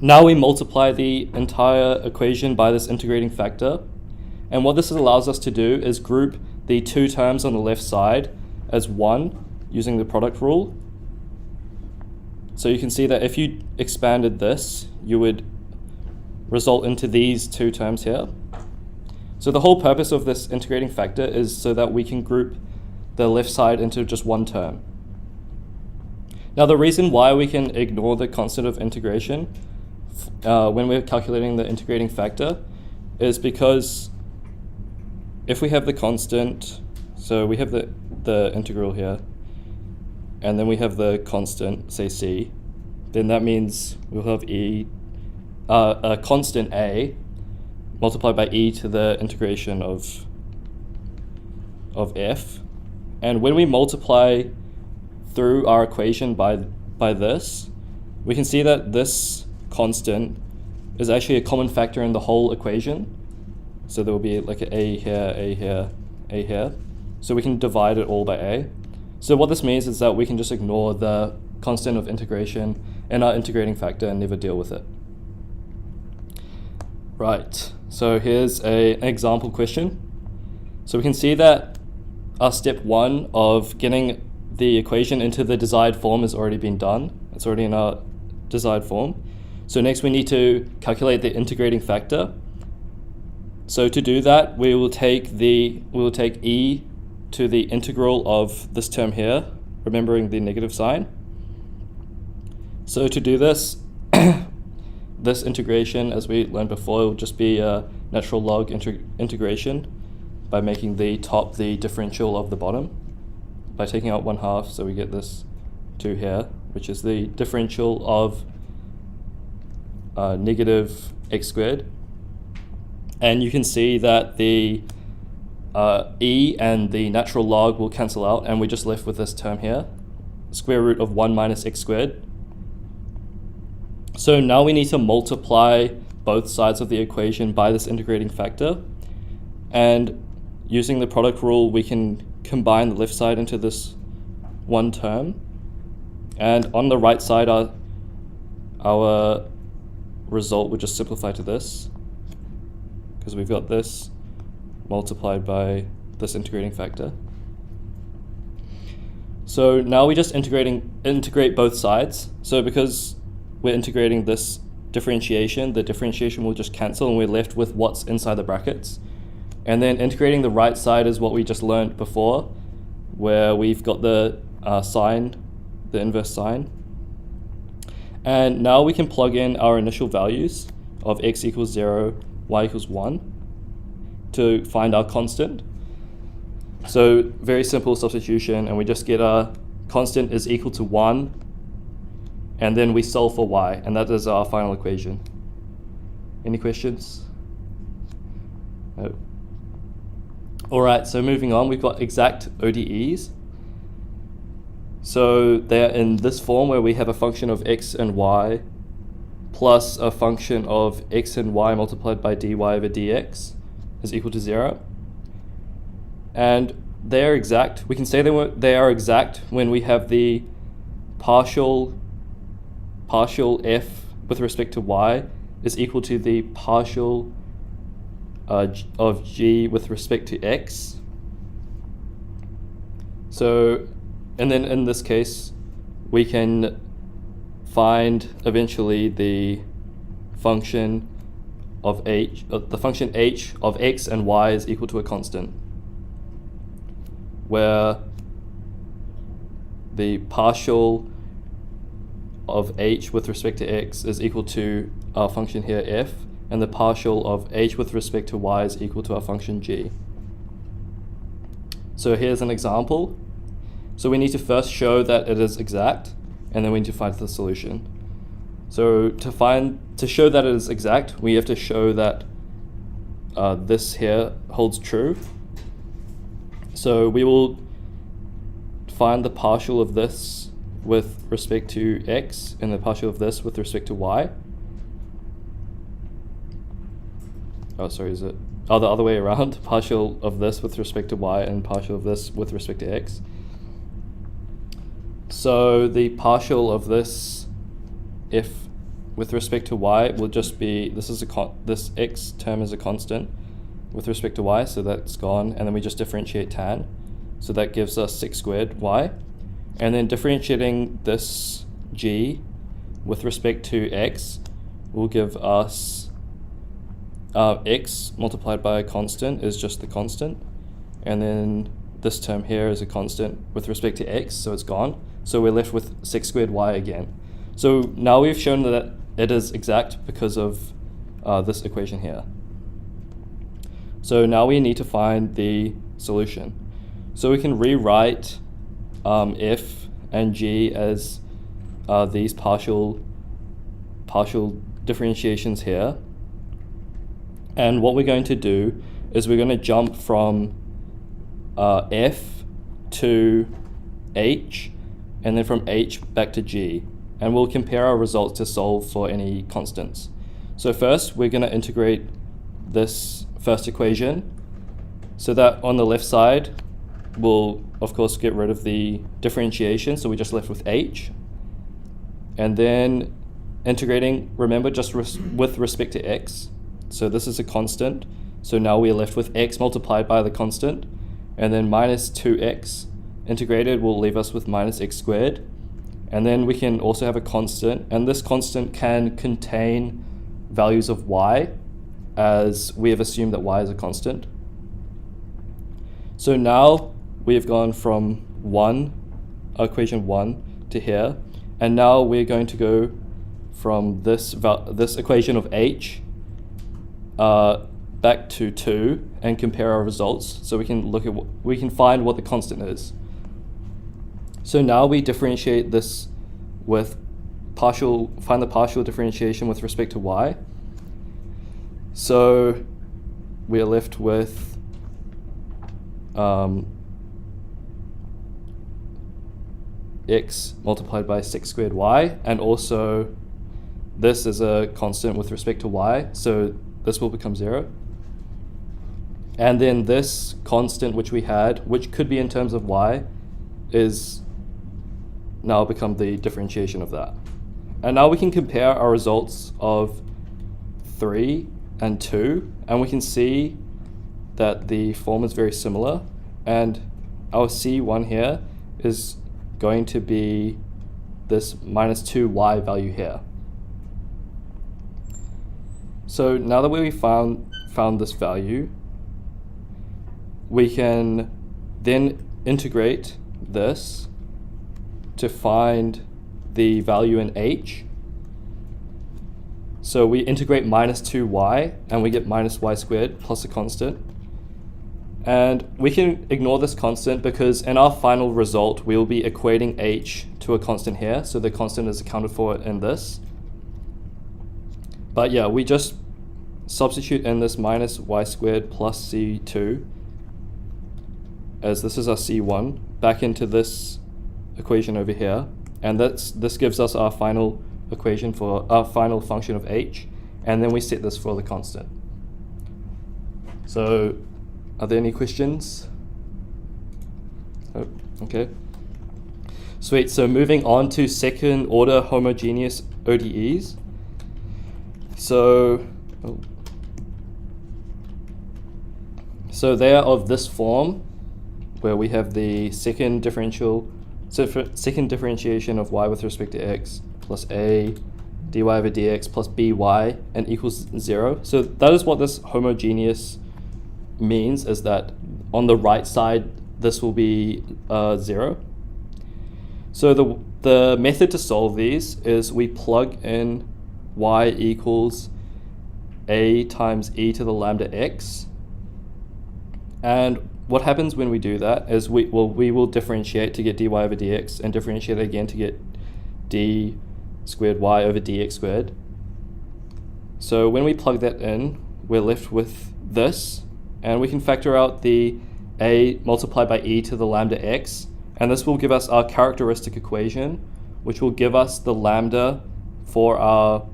Now we multiply the entire equation by this integrating factor, And what this allows us to do is group the two terms on the left side as one using the product rule. So you can see that if you expanded this, you would result into these two terms here. So the whole purpose of this integrating factor is so that we can group the left side into just one term. Now the reason why we can ignore the constant of integration when we're calculating the integrating factor is because if we have the constant, so we have the integral here, and then we have the constant, say c, then that means we'll have a constant a multiplied by e to the integration of f. And when we multiply through our equation by this, we can see that this constant is actually a common factor in the whole equation. So there will be like an a here, a here, a here. So we can divide it all by a. So what this means is that we can just ignore the constant of integration in our integrating factor and never deal with it. Right, so here's an example question. So we can see that our step one of getting the equation into the desired form has already been done. It's already in our desired form. So next we need to calculate the integrating factor. So to do that, we will take e to the integral of this term here, remembering the negative sign. So to do this, this integration, as we learned before, will just be a natural log integration by making the top the differential of the bottom, by taking out 1/2, so we get this 2 here, which is the differential of negative x squared. And you can see that the e and the natural log will cancel out, and we're just left with this term here, square root of 1 minus x squared. So now we need to multiply both sides of the equation by this integrating factor. And using the product rule, we can combine the left side into this one term. And on the right side, our result would just simplify to this, because we've got this multiplied by this integrating factor. So now we just integrate both sides. So because we're integrating this differentiation, the differentiation will just cancel and we're left with what's inside the brackets. And then integrating the right side is what we just learned before, where we've got the sign, the inverse sign. And now we can plug in our initial values of x equals 0, y equals 1 to find our constant. So very simple substitution, and we just get our constant is equal to 1, and then we solve for y, and that is our final equation. Any questions? No. All right, so moving on, we've got exact ODEs. So they're in this form where we have a function of x and y plus a function of x and y multiplied by dy over dx is equal to 0. And they're exact. We can say they are exact when we have the partial f with respect to y is equal to the partial of g with respect to x. So, and then in this case, we can find eventually the function of h of x and y is equal to a constant, where the partial of h with respect to x is equal to our function here f, and the partial of h with respect to y is equal to our function g. So here's an example. So we need to first show that it is exact, and then we need to find the solution. So to show that it is exact, we have to show that this here holds true. So we will find the partial of this with respect to x and the partial of this with respect to y. Oh, sorry, is it? Oh, the other way around. Partial of this with respect to y and partial of this with respect to x. So the partial of this, if with respect to y, will just be, this x term is a constant, with respect to y, so that's gone, and then we just differentiate tan. So that gives us 6 squared y. And then differentiating this g with respect to x will give us x multiplied by a constant is just the constant. And then this term here is a constant with respect to x, so it's gone. So we're left with 6 squared y again. So now we've shown that it is exact because of this equation here. So now we need to find the solution. So we can rewrite f and g as these partial differentiations here. And what we're going to do is we're going to jump from f to h, and then from h back to g. And we'll compare our results to solve for any constants. So first, we're going to integrate this first equation so that on the left side, we'll, of course, get rid of the differentiation. So we're just left with h. And then integrating, remember, just with respect to x. So this is a constant. So now we're left with x multiplied by the constant. And then minus 2x integrated will leave us with minus x squared. And then we can also have a constant, and this constant can contain values of y, as we have assumed that y is a constant. So now we have gone from equation 1 to here, and now we're going to go from this equation of h back to 2 and compare our results, so we can find what the constant is. So now we differentiate this with find the partial differentiation with respect to y. So we are left with x multiplied by 6 squared y, and also this is a constant with respect to y, so this will become 0. And then this constant which we had, which could be in terms of y, is now become the differentiation of that. And now we can compare our results of 3 and 2, and we can see that the form is very similar, and our C1 here is going to be this minus 2y value here. So now that we found this value, we can then integrate this to find the value in h. So we integrate minus 2y, and we get minus y squared plus a constant. And we can ignore this constant because in our final result, we'll be equating h to a constant here. So the constant is accounted for in this. But yeah, we just substitute in this minus y squared plus c2, as this is our c1, back into this equation over here. And this gives us our final equation for our final function of h. And then we set this for the constant. So are there any questions? Oh, okay. Sweet, so moving on to second order homogeneous ODEs. So they are of this form, where we have the second differentiation of y with respect to x plus a dy over dx plus by and equals 0. So that is what this homogeneous means, is that on the right side this will be 0. So the method to solve these is we plug in y equals a times e to the lambda x, and what happens when we do that is we will differentiate to get dy over dx and differentiate again to get d squared y over dx squared. So when we plug that in, we're left with this, and we can factor out the a multiplied by e to the lambda x, and this will give us our characteristic equation, which will give us the lambda for our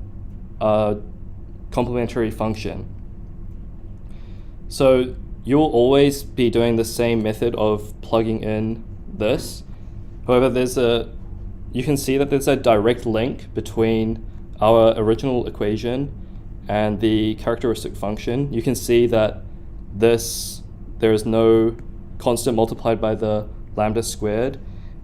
complementary function. So you'll always be doing the same method of plugging in this. However, you can see that there's a direct link between our original equation and the characteristic function. You can see that there is no constant multiplied by the lambda squared,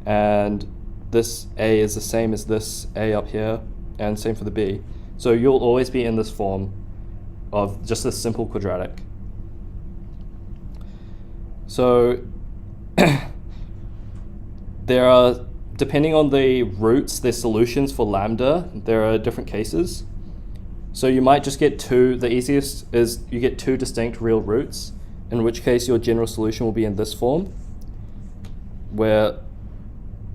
and this a is the same as this a up here, and same for the b. So you'll always be in this form of just this simple quadratic. So there are, depending on the roots, there's solutions for lambda. There are different cases. So you might just get two. The easiest is you get two distinct real roots, in which case your general solution will be in this form, where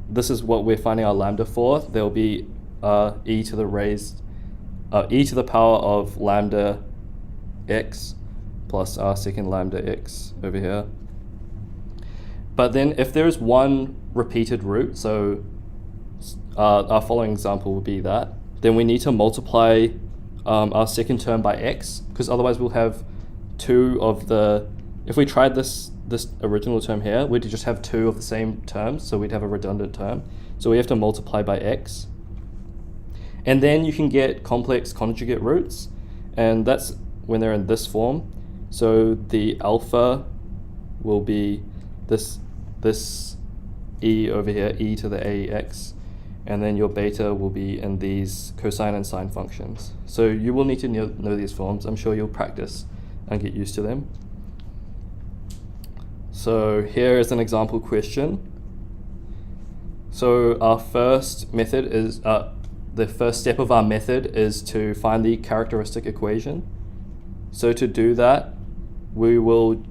this is what we're finding our lambda for. There will be e to the power of lambda x plus our second lambda x over here. But then if there is one repeated root, so our following example would be that, then we need to multiply our second term by x, because otherwise we'll have two of the, if we tried this original term here, we'd just have two of the same terms, so we'd have a redundant term. So we have to multiply by x. And then you can get complex conjugate roots, and that's when they're in this form. So the alpha will be this e over here, e to the ax, and then your beta will be in these cosine and sine functions. So you will need to know these forms. I'm sure you'll practice and get used to them. So here is an example question. So our first method is, the first step of our method is to find the characteristic equation. So to do that, we will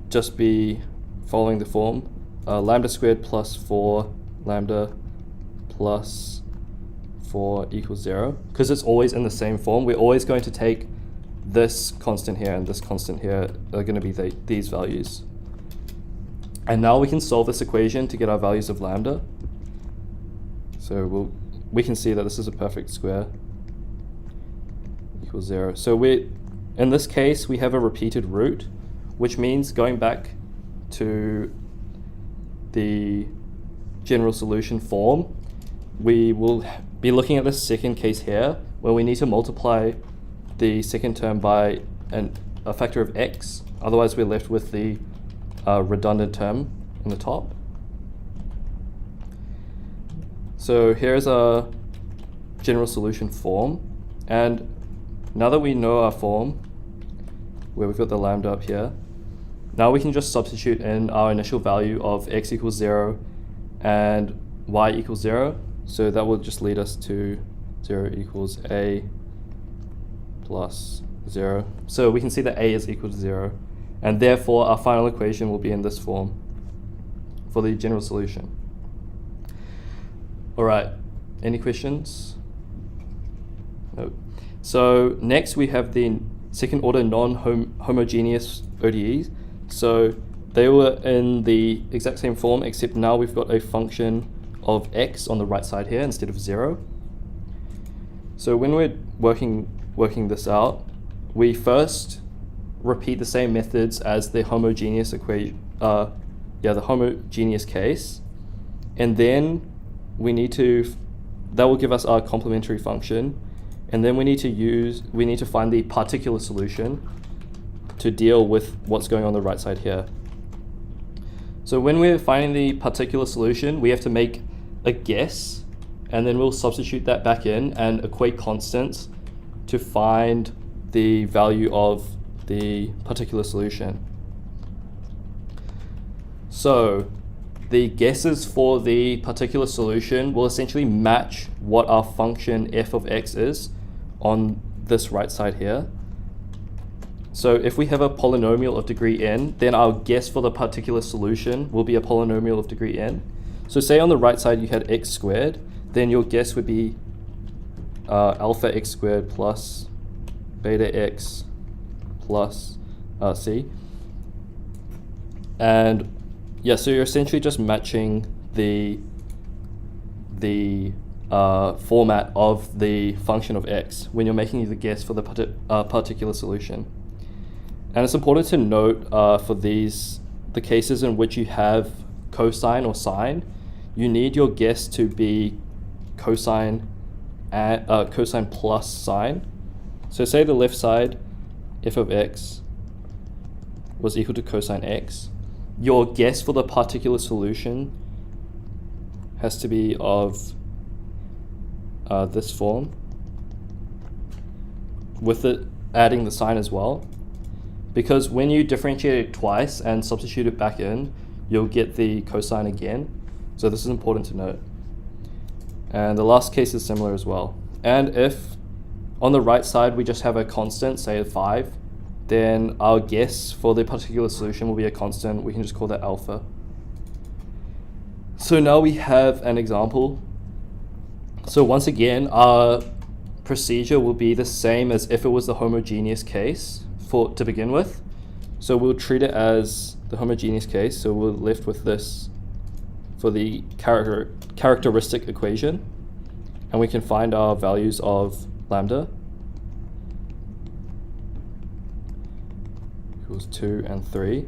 just be following the form, lambda squared plus 4 lambda plus 4 equals 0. Because it's always in the same form, we're always going to take this constant here and this constant here are going to be these values. And now we can solve this equation to get our values of lambda. So we can see that this is a perfect square equals 0. So in this case, we have a repeated root, which means going back to the general solution form, we will be looking at this second case here, where we need to multiply the second term by a factor of x. Otherwise, we're left with the redundant term in the top. So here's our general solution form. And now that we know our form, where we've got the lambda up here, now we can just substitute in our initial value of x equals 0 and y equals 0. So that will just lead us to 0 equals a plus 0. So we can see that a is equal to 0. And therefore, our final equation will be in this form for the general solution. All right, any questions? No. So next we have the second order non-homogeneous ODEs. So they were in the exact same form, except now we've got a function of x on the right side here instead of 0. So when we're working this out, we first repeat the same methods as the homogeneous equation, the homogeneous case, and then we need to, that will give us our complementary function, and then we need to find the particular solution to deal with what's going on the right side here. So when we're finding the particular solution, we have to make a guess, and then we'll substitute that back in and equate constants to find the value of the particular solution. So the guesses for the particular solution will essentially match what our function f of x is on this right side here. So if we have a polynomial of degree n, then our guess for the particular solution will be a polynomial of degree n. So say on the right side you had x squared, then your guess would be alpha x squared plus beta x plus c. And yeah, so you're essentially just matching the format of the function of x when you're making the guess for the particular solution. And it's important to note for the cases in which you have cosine or sine, you need your guess to be cosine plus sine. So say the left side, f of x, was equal to cosine x, your guess for the particular solution has to be of this form, with it adding the sign as well. Because when you differentiate it twice and substitute it back in, you'll get the cosine again. So this is important to note. And the last case is similar as well. And if on the right side we just have a constant, say 5, then our guess for the particular solution will be a constant. We can just call that alpha. So now we have an example. So once again, our procedure will be the same as if it was the homogeneous case to begin with. So we'll treat it as the homogeneous case. So we're left with this for the characteristic equation. And we can find our values of lambda equals 2 and 3.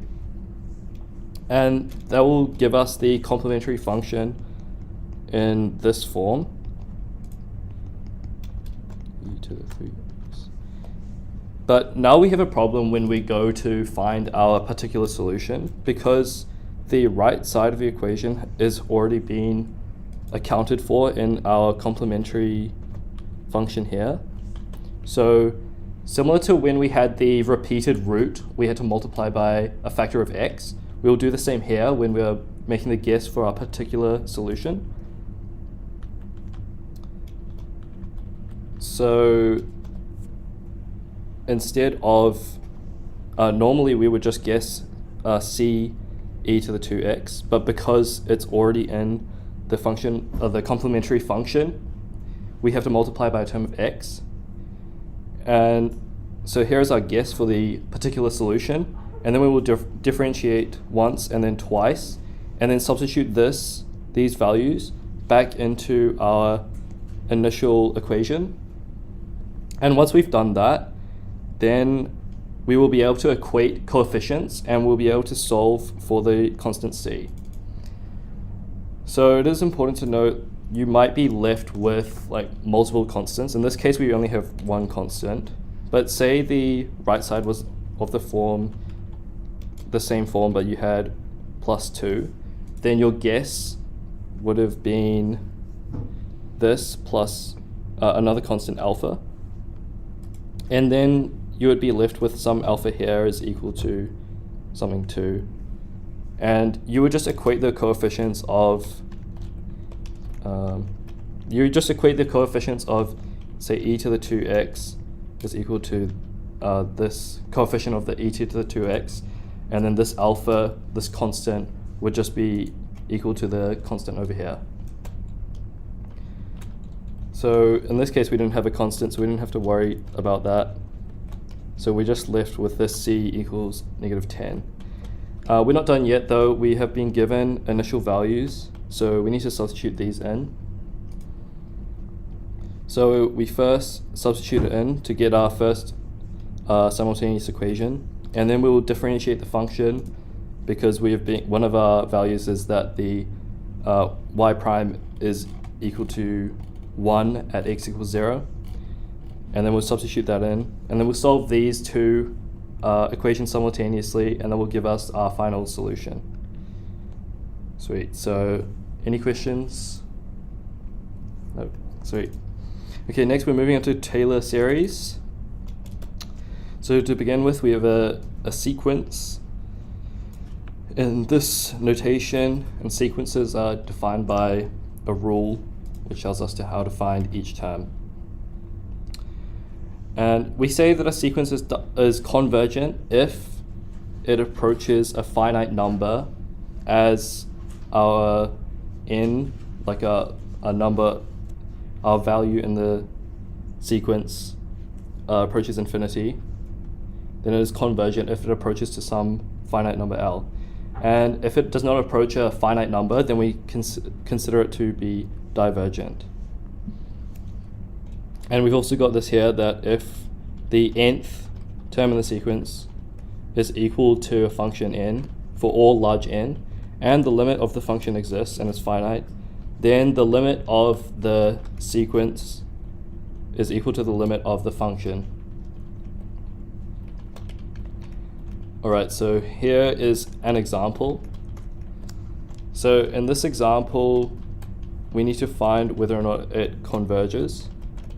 And that will give us the complementary function in this form. E to the 3x. But now we have a problem when we go to find our particular solution, because the right side of the equation is already being accounted for in our complementary function here. So similar to when we had the repeated root, we had to multiply by a factor of x. We'll do the same here when we're making the guess for our particular solution. So instead of, normally we would just guess c e to the 2x, but because it's already in the function of the complementary function, we have to multiply by a term of x. And so here's our guess for the particular solution, and then we will differentiate once and then twice, and then substitute these values back into our initial equation. And once we've done that, then we will be able to equate coefficients and we'll be able to solve for the constant c. So it is important to note you might be left with like multiple constants. In this case, we only have one constant, but say the right side was of the same form, but you had +2, then your guess would have been this plus another constant alpha. And then you would be left with some alpha here is equal to something 2. And you would just equate the coefficients of, say, e to the 2x is equal to this coefficient of the e to the 2x. And then this alpha, this constant, would just be equal to the constant over here. So in this case, we didn't have a constant, so we didn't have to worry about that. So we're just left with this c equals -10. We're not done yet though. We have been given initial values, so we need to substitute these in. So we first substitute it in to get our first simultaneous equation, and then we will differentiate the function because one of our values is that the y prime is equal to 1 at x equals 0. And then we'll substitute that in, and then we'll solve these two equations simultaneously, and that will give us our final solution. Sweet. So any questions? No. Sweet. Okay, next we're moving on to Taylor series. So to begin with, we have a sequence. In this notation, and sequences are defined by a rule which tells us how to find each term. And we say that a sequence is convergent if it approaches a finite number as our n, like a number, our value in the sequence approaches infinity. Then it is convergent if it approaches to some finite number L. And if it does not approach a finite number, then we consider it to be divergent. And we've also got this here that if the nth term in the sequence is equal to a function n for all large n, and the limit of the function exists and is finite, then the limit of the sequence is equal to the limit of the function. Alright, so here is an example. So in this example, we need to find whether or not it converges.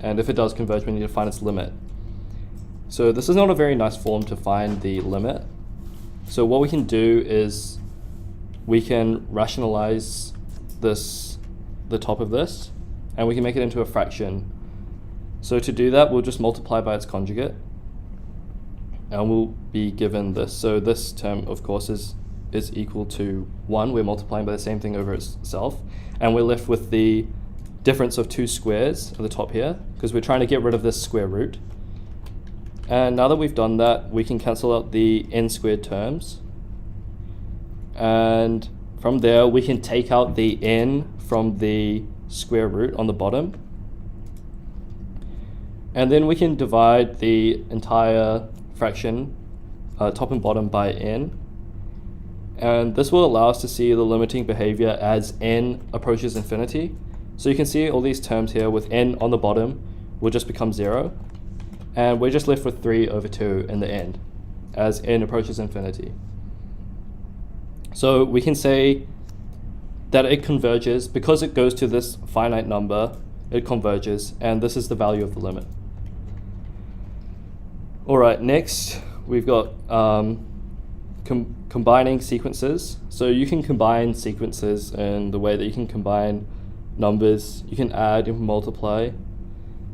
And if it does converge, we need to find its limit. So this is not a very nice form to find the limit. So what we can do is we can rationalize the top of this, and we can make it into a fraction. So to do that, we'll just multiply by its conjugate, and we'll be given this. So this term, of course, is equal to 1. We're multiplying by the same thing over itself, and we're left with the difference of 2 squares at the top here, because we're trying to get rid of this square root. And now that we've done that, we can cancel out the n squared terms. And from there, we can take out the n from the square root on the bottom. And then we can divide the entire fraction, top and bottom, by n. And this will allow us to see the limiting behavior as n approaches infinity. So you can see all these terms here with n on the bottom will just become 0. And we're just left with 3 over 2 in the end as n approaches infinity. So we can say that it converges because it goes to this finite number, it converges, and this is the value of the limit. All right, next we've got combining sequences. So you can combine sequences in the way that you can combine numbers. You can add, you can multiply.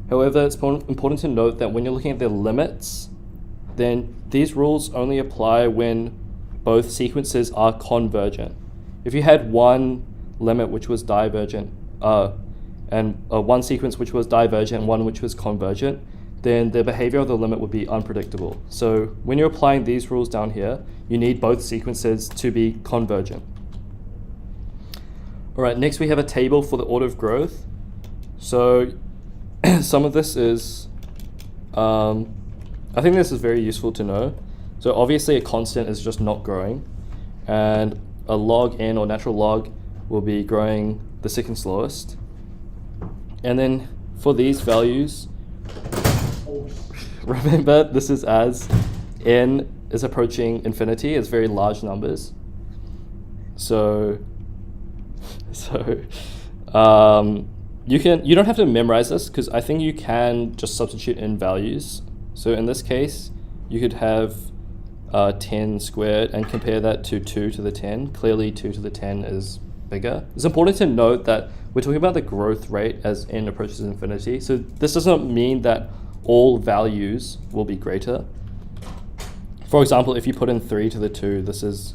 However, it's important to note that when you're looking at the limits, then these rules only apply when both sequences are convergent. If you had one limit which was divergent, and one sequence which was divergent and one which was convergent, then the behavior of the limit would be unpredictable. So when you're applying these rules down here, you need both sequences to be convergent. All right, next we have a table for the order of growth. So some of this is, I think this is very useful to know. So obviously a constant is just not growing, and a log n or natural log will be growing the second slowest. And then for these values, remember this is as n is approaching infinity, it's very large numbers. So you don't have to memorize this, because I think you can just substitute in values. So in this case, you could have 10 squared and compare that to 2 to the 10. Clearly 2 to the 10 is bigger. It's important to note that we're talking about the growth rate as n approaches infinity. So this does not mean that all values will be greater. For example, if you put in 3 to the 2, this is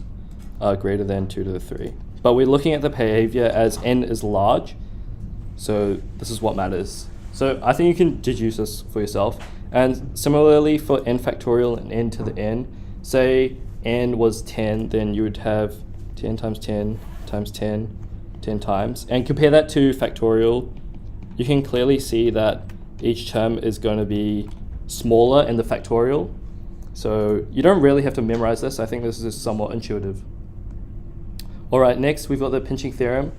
greater than 2 to the 3. But we're looking at the behavior as n is large. So this is what matters. So I think you can deduce this for yourself. And similarly for n factorial and n to the n, say n was 10, then you would have 10 times 10 times 10, 10 times. And compare that to factorial. You can clearly see that each term is going to be smaller in the factorial. So you don't really have to memorize this. I think this is somewhat intuitive. All right, next we've got the pinching theorem.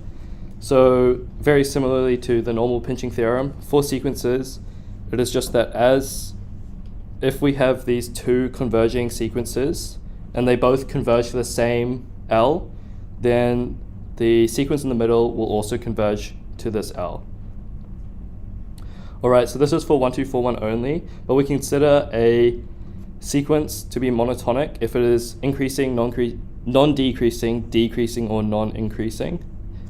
So very similarly to the normal pinching theorem, for sequences, it is just that if we have these two converging sequences and they both converge to the same L, then the sequence in the middle will also converge to this L. All right, so this is for 1241 only, but we consider a sequence to be monotonic if it is increasing, non-decreasing, decreasing, or non-increasing.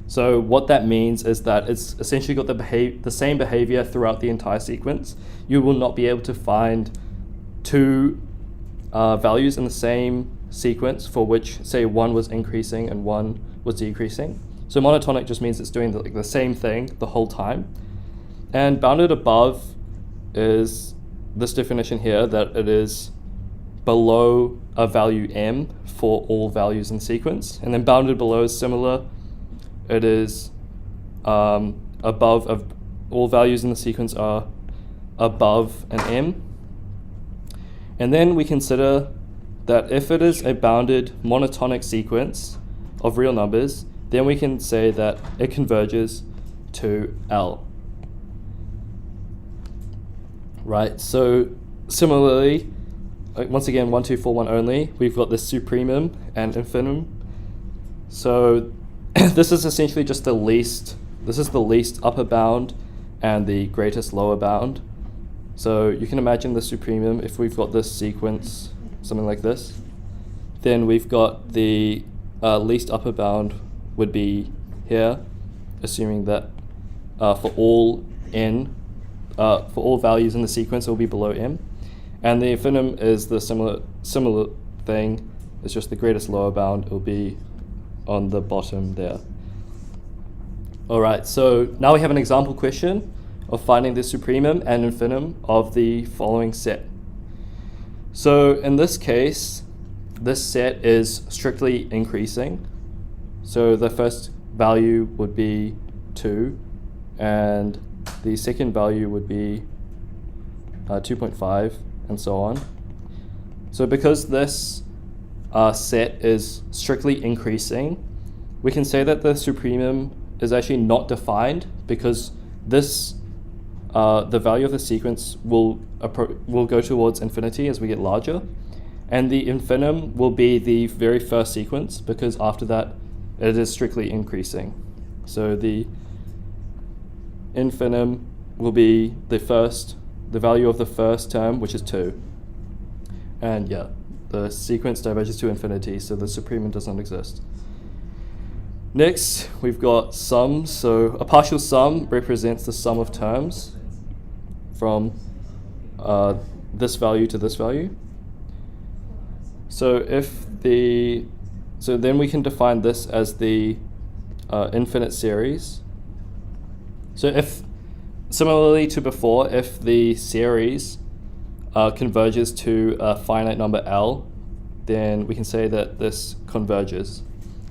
So what that means is that it's essentially got the same behavior throughout the entire sequence. You will not be able to find two values in the same sequence for which, say, one was increasing and one was decreasing. So monotonic just means it's doing the same thing the whole time. And bounded above is this definition here, that it is below a value m for all values in sequence. And then bounded below is similar. It is above of all values in the sequence are above an m. And then we consider that if it is a bounded monotonic sequence of real numbers, then we can say that it converges to L. Right, so similarly, once again 1, 2, 4, 1 only, we've got the supremum and infimum. So this is essentially just the least, this is the least upper bound and the greatest lower bound. So you can imagine the supremum, if we've got this sequence, something like this, then we've got the least upper bound would be here, assuming that for all values in the sequence it will be below m. And the infimum is the similar thing, it's just the greatest lower bound, it will be on the bottom there. Alright, so now we have an example question of finding the supremum and infimum of the following set. So in this case, this set is strictly increasing. So the first value would be 2, and the second value would be 2.5, and so on. So because this set is strictly increasing, we can say that the supremum is actually not defined, because this the value of the sequence will go towards infinity as we get larger, and the infimum will be the very first sequence, because after that it is strictly increasing. So the infimum will be the value of the first term, which is 2, and yeah, the sequence diverges to infinity, so the supremum does not exist. Next, we've got sums. So a partial sum represents the sum of terms from this value to this value. So then we can define this as the infinite series. So if, similarly to before, if the series converges to a finite number L, then we can say that this converges.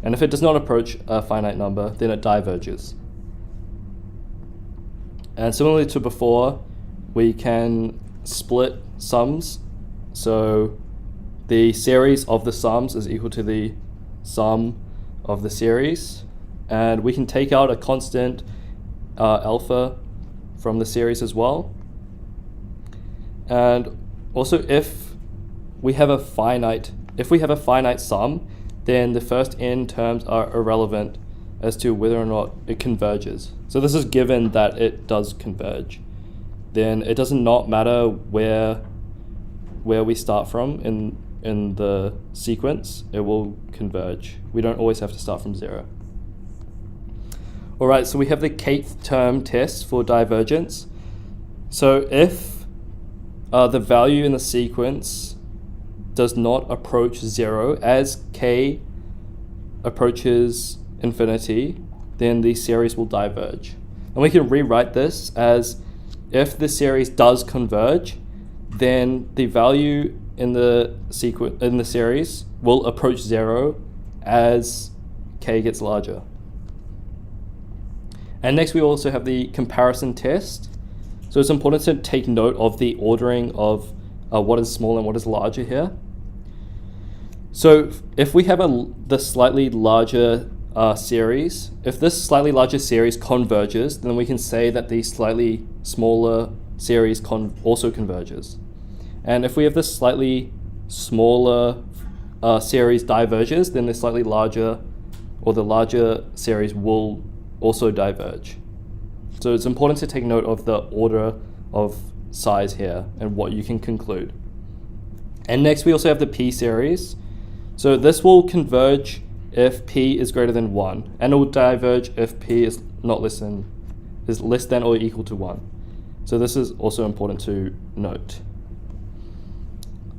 And if it does not approach a finite number, then it diverges. And similarly to before, we can split sums. So the series of the sums is equal to the sum of the series. And we can take out a constant alpha from the series as well. And also if we have a finite sum, then the first n terms are irrelevant as to whether or not it converges. So this is given that it does converge. Then it does not matter where we start from in the sequence, it will converge. We don't always have to start from 0. Alright, so we have the kth term test for divergence. So if the value in the sequence does not approach 0, as k approaches infinity, then the series will diverge. And we can rewrite this as, if the series does converge, then the value in the series will approach 0 as k gets larger. And next we also have the comparison test. So it's important to take note of the ordering of what is small and what is larger here. So if we have the slightly larger series, if this slightly larger series converges, then we can say that the slightly smaller series also converges. And if we have this slightly smaller series diverges, then the slightly larger or the larger series will also diverge. So it's important to take note of the order of size here and what you can conclude. And next we also have the p series. So this will converge if p is greater than 1, and it will diverge if p is less than or equal to 1. So this is also important to note.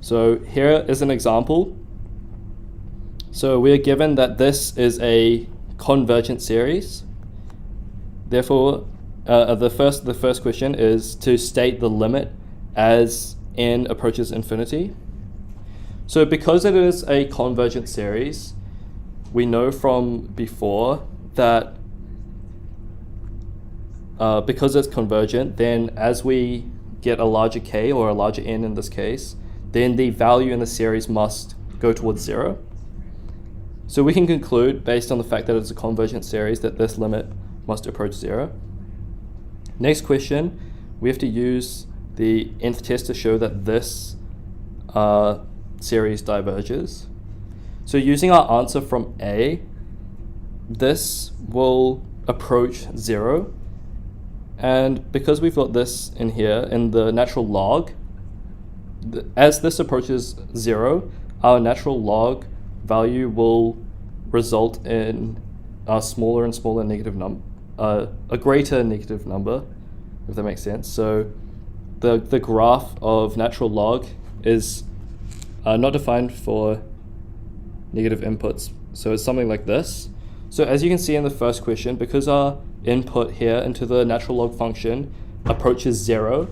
So here is an example. So we are given that this is a convergent series. Therefore, the first question is to state the limit as n approaches infinity. So because it is a convergent series, we know from before that because it's convergent, then as we get a larger k or a larger n in this case, then the value in the series must go towards 0. So we can conclude, based on the fact that it's a convergent series, that this limit must approach 0. Next question, we have to use the nth test to show that this series diverges. So using our answer from A, this will approach 0. And because we've got this in here in the natural log, as this approaches 0, our natural log value will result in a smaller and smaller negative number, a greater negative number, if that makes sense. So the graph of natural log is not defined for negative inputs. So it's something like this. So as you can see in the first question, because our input here into the natural log function approaches 0,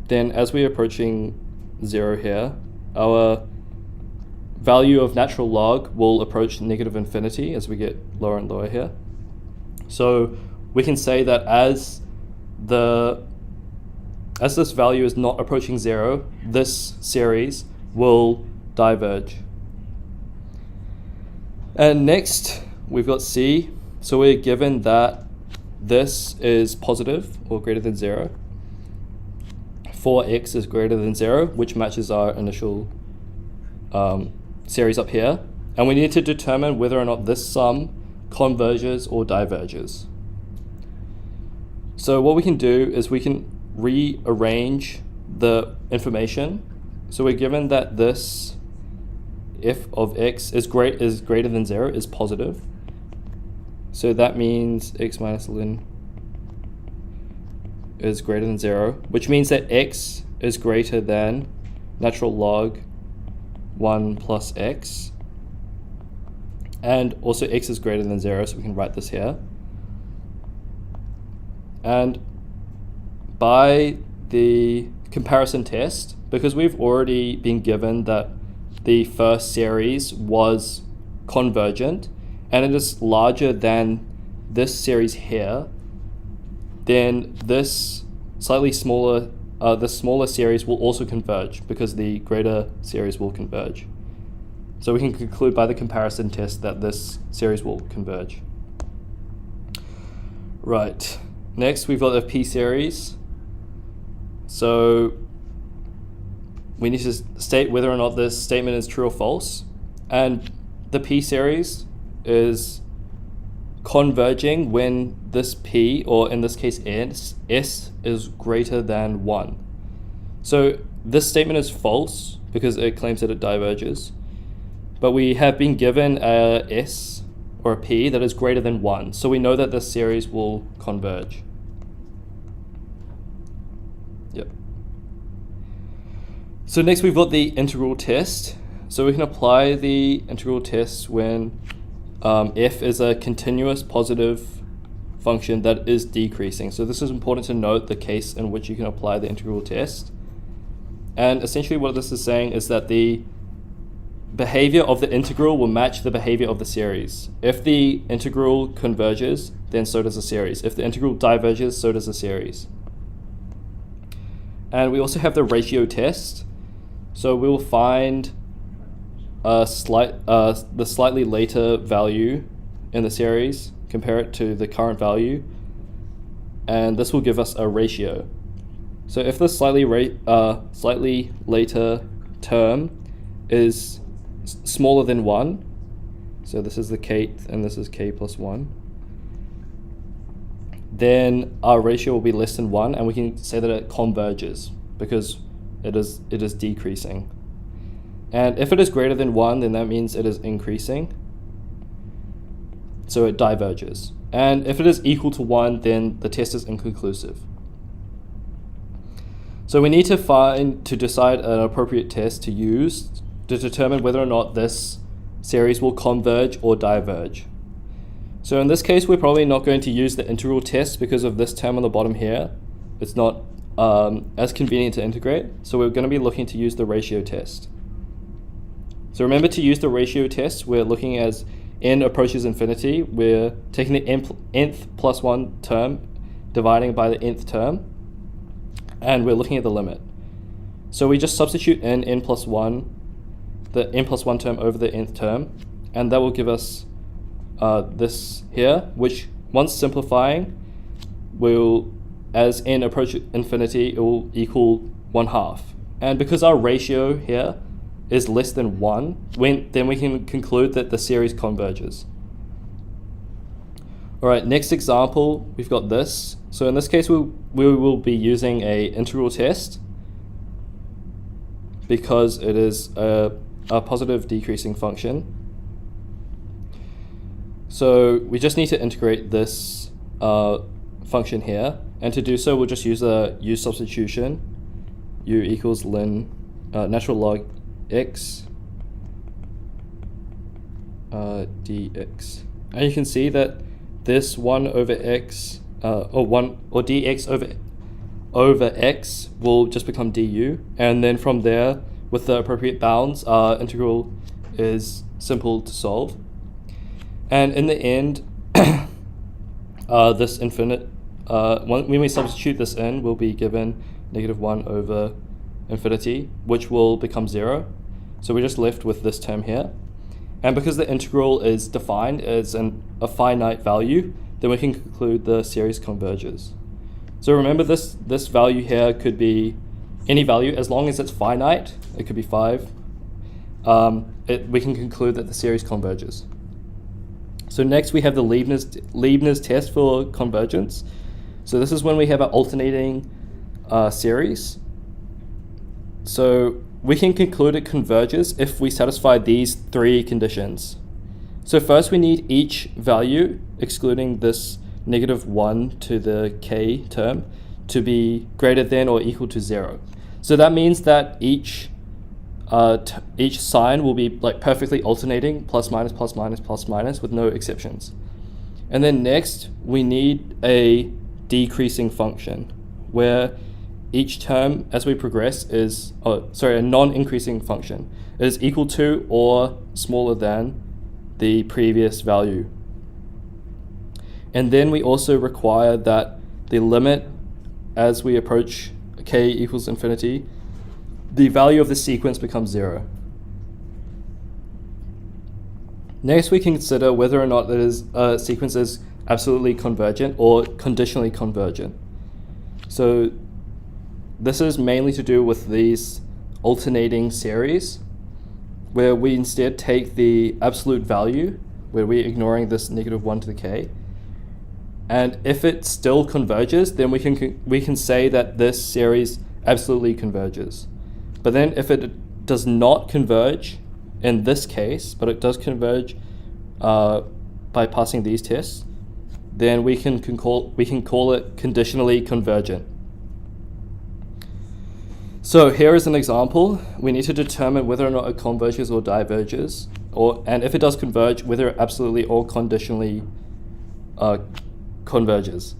then as we're approaching 0 here, our value of natural log will approach negative infinity as we get lower and lower here. So we can say that as this value is not approaching 0, this series will diverge. And next, we've got C. So we're given that this is positive or greater than 0. 4x is greater than 0, which matches our initial series up here. And we need to determine whether or not this sum converges or diverges. So what we can do is we can rearrange the information. So we're given that this f of x is greater than 0, is positive. So that means x minus ln is greater than 0, which means that x is greater than natural log 1 plus x. And also x is greater than 0, so we can write this here. And by the comparison test, because we've already been given that the first series was convergent and it is larger than this series here, then this slightly smaller, the smaller series will also converge because the greater series will converge. So we can conclude by the comparison test that this series will converge. Right, next we've got the P series. So we need to state whether or not this statement is true or false. And the P series is converging when this P, or in this case S, is greater than 1. So this statement is false because it claims that it diverges. But we have been given a S or a P that is greater than 1. So we know that this series will converge. Yep. So next we've got the integral test. So we can apply the integral test when f is a continuous positive function that is decreasing. So this is important to note, the case in which you can apply the integral test. And essentially what this is saying is that the behavior of the integral will match the behavior of the series. If the integral converges, then so does the series. If the integral diverges, so does the series. And we also have the ratio test. So we'll find the slightly later value in the series, compare it to the current value, and this will give us a ratio. So if the slightly later term is smaller than 1, so this is the kth and this is k plus 1, then our ratio will be less than 1, and we can say that it converges because it is decreasing. And if it is greater than 1, then that means it is increasing, so it diverges. And if it is equal to 1, then the test is inconclusive. So we need to decide an appropriate test to use to determine whether or not this series will converge or diverge. So in this case, we're probably not going to use the integral test because of this term on the bottom here. It's not as convenient to integrate, so we're going to be looking to use the ratio test. So remember, to use the ratio test, we're looking as n approaches infinity. We're taking the nth plus 1 term, dividing by the nth term, and we're looking at the limit. So we just substitute in n plus 1, the n plus 1 term over the nth term, and that will give us this here, which, once simplifying, will, as n approaches infinity, it will equal 1/2. And because our ratio here is less than 1, then we can conclude that the series converges. All right, next example, we've got this. So in this case, we will be using a integral test because it is a positive decreasing function. So we just need to integrate this function here. And to do so, we'll just use a u substitution. U equals ln natural log x dx. And you can see that this 1 over x or dx over x will just become du, and then from there, with the appropriate bounds, our integral is simple to solve. And in the end, this infinite, when we substitute this in, we'll be given -1 over infinity, which will become 0. So we're just left with this term here. And because the integral is defined as a finite value, then we can conclude the series converges. So remember, this value here could be any value as long as it's finite. It could be 5. We can conclude that the series converges. So next we have the Leibniz test for convergence. So this is when we have an alternating series. So we can conclude it converges if we satisfy these 3 conditions. So first we need each value, excluding this -1 to the k term, to be greater than or equal to 0. So that means that each sign will be like perfectly alternating, plus minus, plus minus, plus minus, with no exceptions. And then next we need a decreasing function where each term as we progress is, a non-increasing function, is equal to or smaller than the previous value. And then we also require that the limit as we approach k equals infinity, the value of the sequence becomes 0. Next we can consider whether or not a sequence is absolutely convergent or conditionally convergent. So this is mainly to do with these alternating series, where we instead take the absolute value, where we're ignoring this -1 to the k, and if it still converges, then we can say that this series absolutely converges. But then if it does not converge in this case, but it does converge by passing these tests, then we can call it conditionally convergent. So here is an example. We need to determine whether or not it converges or diverges, and if it does converge, whether it absolutely or conditionally converges.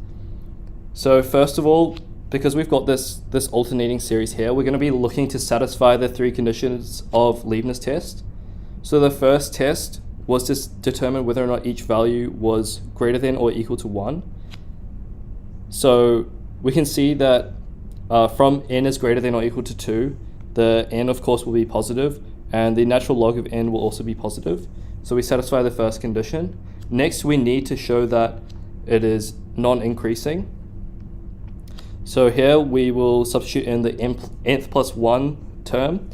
So first of all, because we've got this alternating series here, we're going to be looking to satisfy the 3 conditions of Leibniz test. So the first test was to determine whether or not each value was greater than or equal to 1. So we can see that from n is greater than or equal to 2, the n of course will be positive, and the natural log of n will also be positive. So we satisfy the first condition. Next we need to show that it is non-increasing. So here we will substitute in the nth plus 1 term,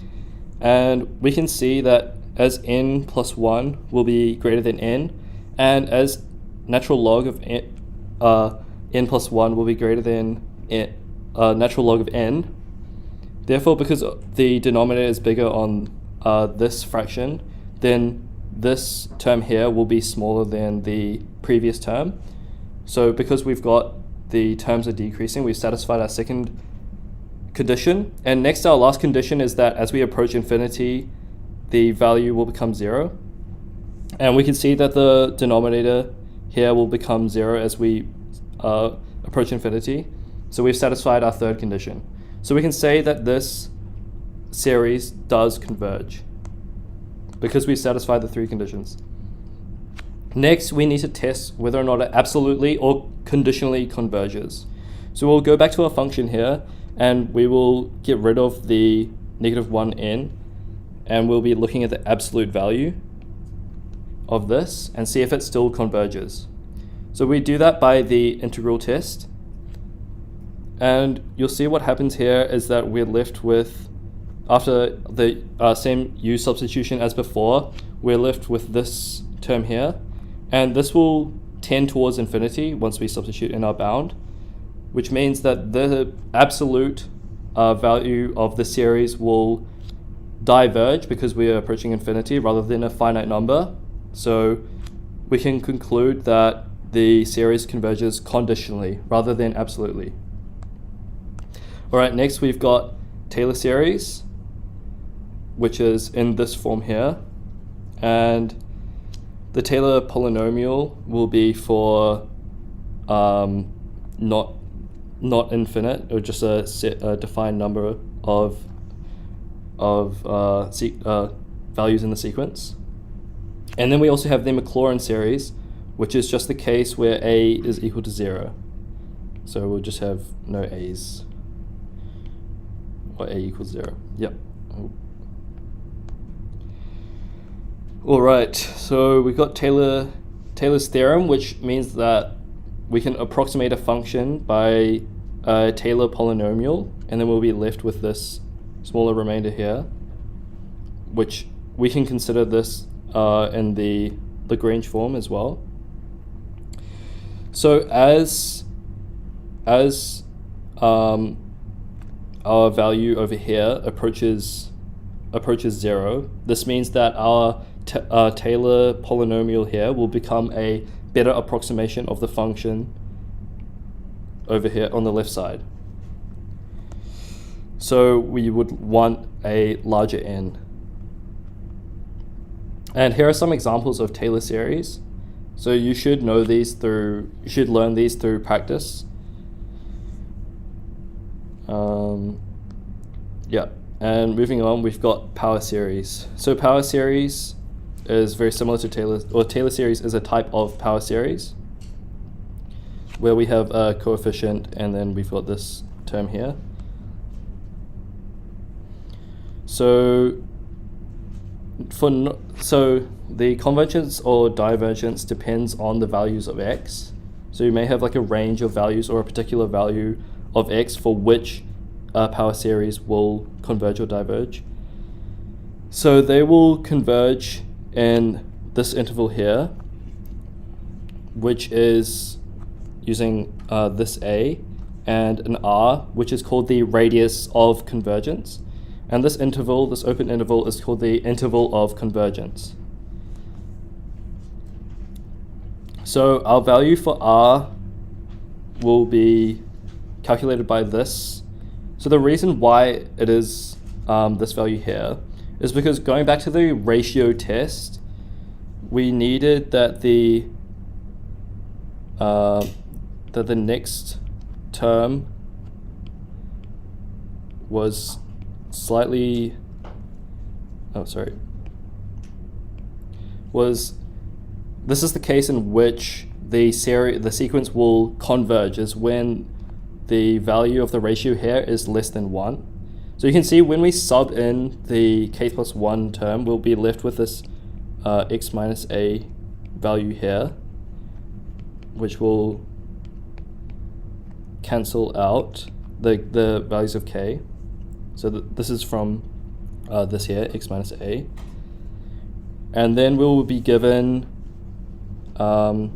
and we can see that as n plus 1 will be greater than n, and as natural log of n plus 1 will be greater than natural log of n. Therefore, because the denominator is bigger on this fraction, then this term here will be smaller than the previous term. So because we've got the terms are decreasing, we've satisfied our second condition. And next, our last condition is that as we approach infinity, the value will become 0. And we can see that the denominator here will become 0 as we approach infinity. So we've satisfied our third condition. So we can say that this series does converge because we've satisfied the 3 conditions. Next, we need to test whether or not it absolutely or conditionally converges. So we'll go back to our function here, and we will get rid of the -1n, and we'll be looking at the absolute value of this and see if it still converges. So we do that by the integral test, and you'll see what happens here is that we're left with after the same u substitution as before, we're left with this term here, and this will tend towards infinity once we substitute in our bound, which means that the absolute value of the series will diverge because we are approaching infinity rather than a finite number. So we can conclude that the series converges conditionally rather than absolutely. All right, next we've got Taylor series, which is in this form here, and the Taylor polynomial will be for not infinite, or just a defined number of values in the sequence. And then we also have the Maclaurin series, which is just the case where a is equal to 0. So we'll just have no a's, or a equals 0. Yep. All right, so we've got Taylor's theorem, which means that we can approximate a function by a Taylor polynomial, and then we'll be left with this smaller remainder here, which we can consider this in the Lagrange form as well. So as our value over here approaches 0, this means that our Taylor polynomial here will become a better approximation of the function over here on the left side. So we would want a larger n. And here are some examples of Taylor series. So you should learn these through practice. Yeah, and moving on, we've got power series. So power series is very similar to Taylor series is a type of power series where we have a coefficient and then we've got this term here. So the convergence or divergence depends on the values of x. So you may have like a range of values or a particular value of x for which power series will converge or diverge. So they will converge in this interval here, which is using this a, and an r, which is called the radius of convergence. And this interval, this open interval, is called the interval of convergence. So our value for r will be calculated by this. So the reason why it is this value here is because going back to the ratio test, we needed that the next term was slightly, this is the case in which the sequence will converge, is when the value of the ratio here is less than 1. So you can see when we sub in the k plus 1 term, we'll be left with this x minus a value here, which will cancel out the values of k. So this is from this here, x minus a. And then we'll be given, well,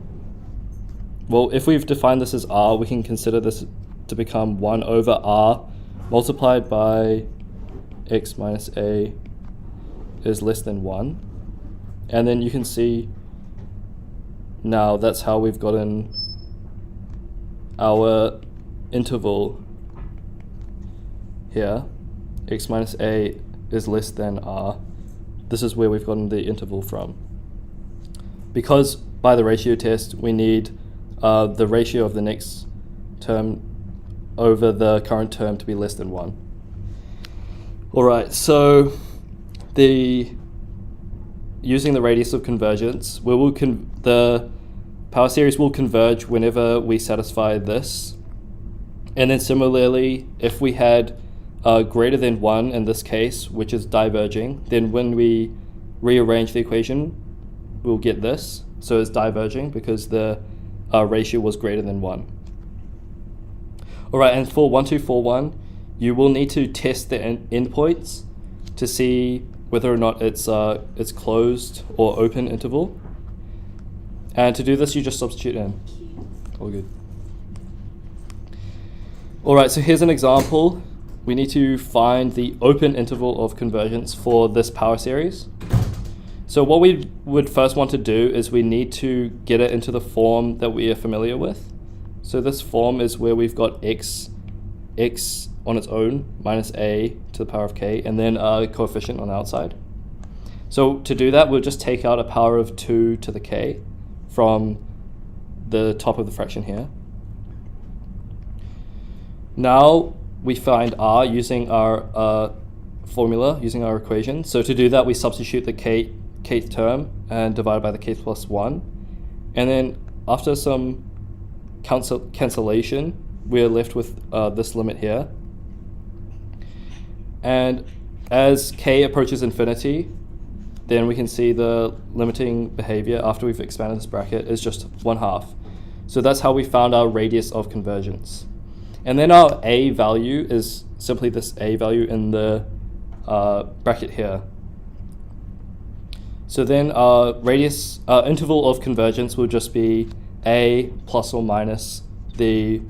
if we've defined this as r, we can consider this to become 1 over r multiplied by x minus a is less than 1. And then you can see now that's how we've gotten our interval here. X minus a is less than r. This is where we've gotten the interval from. Because by the ratio test, we need the ratio of the next term over the current term to be less than 1. All right, so using the radius of convergence, the power series will converge whenever we satisfy this. And then similarly, if we had greater than 1 in this case, which is diverging, then when we rearrange the equation, we'll get this. So it's diverging because the ratio was greater than 1. All right, and for 1241, you will need to test the endpoints. to see whether or not it's closed or open interval. And to do this, you just substitute in. All good. All right, so here's an example. We need to find the open interval of convergence for this power series. So what we would first want to do is we need to get it into the form that we are familiar with. So this form is where we've got x on its own minus a to the power of k, and then a coefficient on the outside. So to do that, we'll just take out a power of 2 to the k from the top of the fraction here. Now we find r using our formula, using our equation. So to do that, we substitute the kth term and divide by the kth plus 1. And then after some cancellation, we're left with this limit here. And as k approaches infinity, then we can see the limiting behavior after we've expanded this bracket is just 1/2. So that's how we found our radius of convergence. And then our a value is simply this a value in the bracket here. So then our radius, interval of convergence will just be a plus or minus the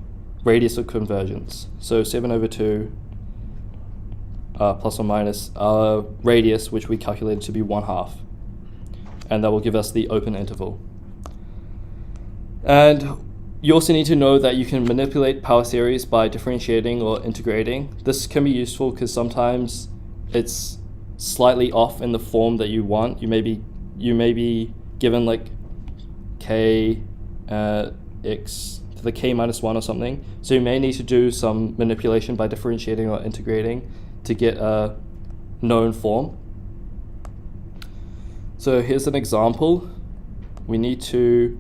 radius of convergence. So 7/2 plus or minus our radius, which we calculated to be 1/2. And that will give us the open interval. And you also need to know that you can manipulate power series by differentiating or integrating. This can be useful because sometimes it's slightly off in the form that you want. You may be given like k x to the k minus 1 or something. So you may need to do some manipulation by differentiating or integrating to get a known form. So here's an example. We need to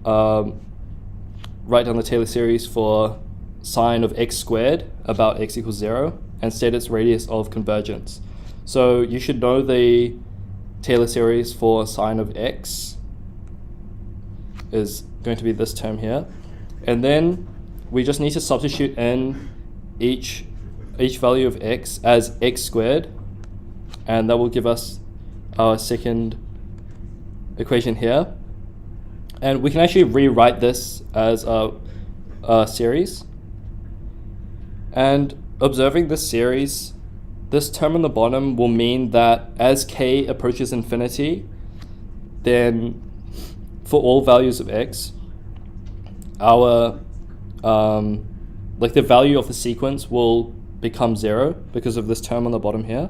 write down the Taylor series for sine of x squared about x equals 0 and state its radius of convergence. So you should know the Taylor series for sine of x is going to be this term here. And then we just need to substitute in each value of x as x squared, and that will give us our second equation here. And we can actually rewrite this as a series. And observing this series, this term on the bottom will mean that as k approaches infinity, then for all values of x, our like the value of the sequence will become 0 because of this term on the bottom here,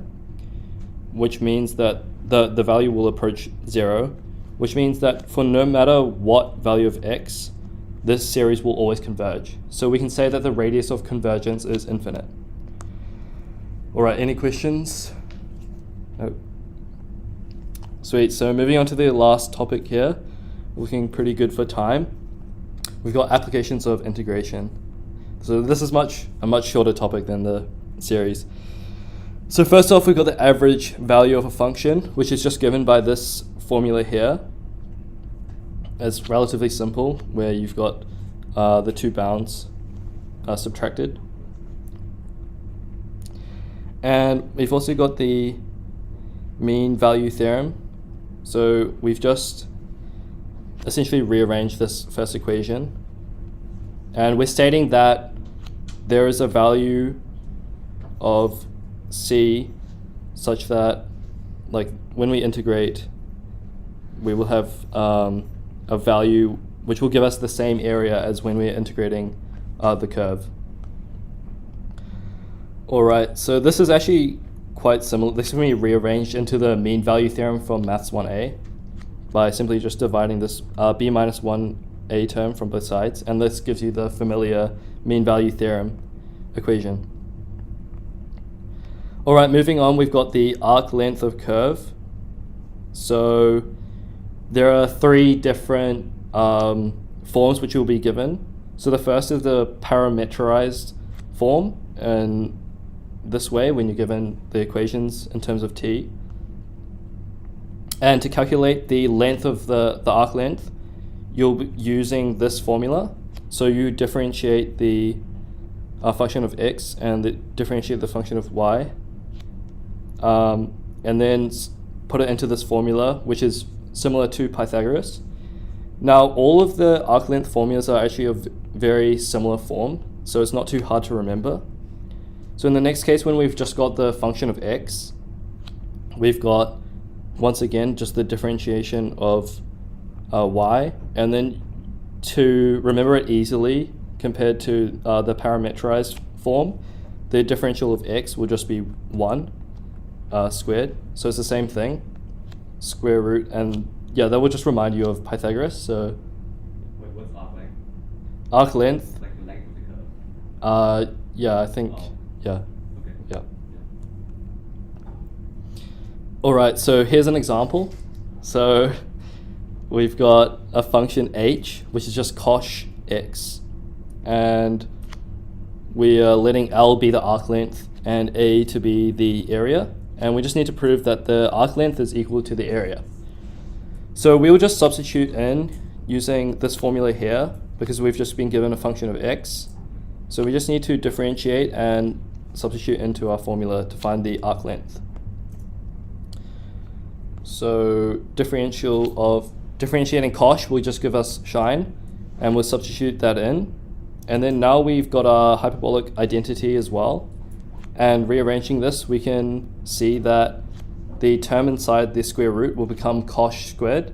which means that the value will approach 0, which means that for no matter what value of x, this series will always converge. So we can say that the radius of convergence is infinite. All right, any questions? No. Sweet, so moving on to the last topic here, looking pretty good for time. We've got applications of integration. So this is a much shorter topic than the series. So first off, we've got the average value of a function, which is just given by this formula here. It's relatively simple, where you've got the two bounds subtracted. And we've also got the mean value theorem. So we've just essentially rearranged this first equation. And we're stating that there is a value of c such that, like, when we integrate, we will have a value which will give us the same area as when we're integrating the curve. All right, so this is actually quite similar. This can be rearranged into the mean value theorem from Maths 1a by simply just dividing this b minus 1a term from both sides, and this gives you the familiar mean value theorem equation. All right, moving on, we've got the arc length of curve. So there are three different forms which you'll be given. So the first is the parameterized form, and this way when you're given the equations in terms of t. And to calculate the length of the arc length, you'll be using this formula. So you differentiate the function of x and differentiate the function of y. and then put it into this formula, which is similar to Pythagoras. Now, all of the arc length formulas are actually of very similar form, so it's not too hard to remember. So in the next case, when we've just got the function of x, we've got, once again, just the differentiation of y, and then to remember it easily compared to the parametrized form, the differential of x will just be 1 squared. So it's the same thing, square root, and yeah, that will just remind you of Pythagoras. So Wait, what's arc length? arc length, Like the length of the curve. yeah, I think, Oh. yeah, Okay. yeah. All right, so here's an example. So we've got a function h, which is just cosh x, and we are letting L be the arc length and A to be the area, and we just need to prove that the arc length is equal to the area. So we will just substitute in using this formula here, because we've just been given a function of x. So we just need to differentiate and substitute into our formula to find the arc length. So differentiating cosh will just give us shine, and we'll substitute that in. And then now we've got our hyperbolic identity as well. And rearranging this, we can see that the term inside the square root will become cosh squared.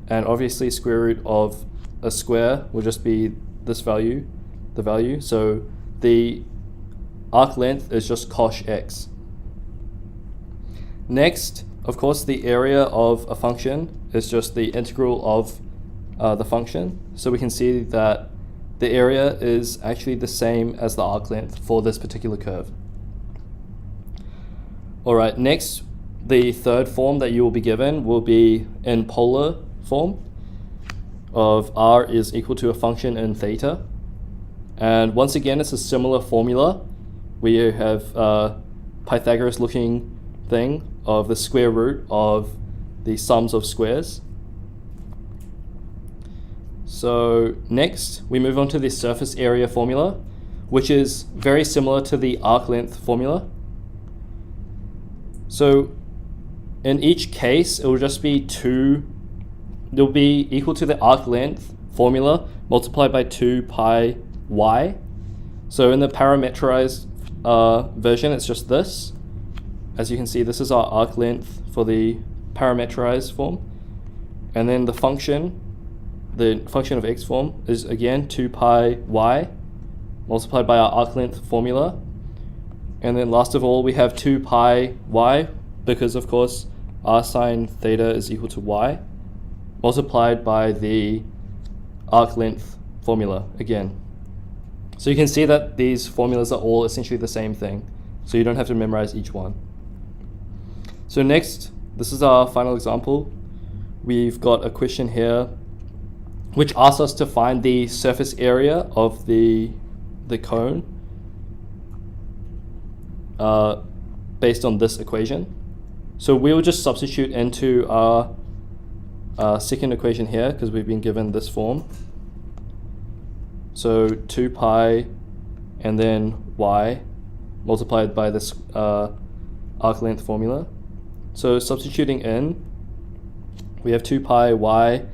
And obviously square root of a square will just be this value, the value. So the arc length is just cosh x. Next, of course, the area of a function is just the integral of the function. So we can see that the area is actually the same as the arc length for this particular curve. All right, next, the third form that you will be given will be in polar form of r is equal to a function in theta. And once again, it's a similar formula. We have Pythagoras looking thing of the square root of the sums of squares. So next, we move on to the surface area formula, which is very similar to the arc length formula. So in each case, it will just be it'll be equal to the arc length formula multiplied by 2 pi y. So in the parametrized version, it's just this. As you can see, this is our arc length for the parametrized form. And then the function of x form is again 2 pi y multiplied by our arc length formula. And then last of all, we have 2 pi y because of course r sine theta is equal to y multiplied by the arc length formula again. So you can see that these formulas are all essentially the same thing, so you don't have to memorize each one. So next, this is our final example. We've got a question here which asks us to find the surface area of the cone based on this equation. So we will just substitute into our second equation here because we've been given this form. So 2 pi and then y multiplied by this arc length formula. So substituting in, we have 2 pi y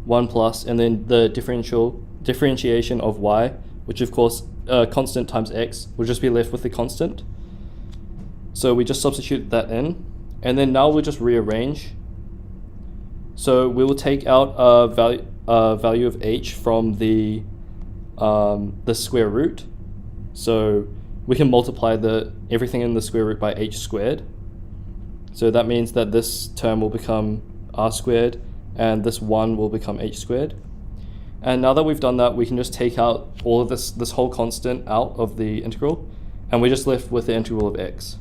1 plus, and then the differentiation of y, which of course constant times x, will just be left with the constant. So we just substitute that in, and then now we'll just rearrange. So we will take out a value of h from the square root. So we can multiply everything in the square root by h squared. So that means that this term will become r squared, and this 1 will become h squared. And now that we've done that, we can just take out all of this whole constant out of the integral, and we're just left with the integral of x,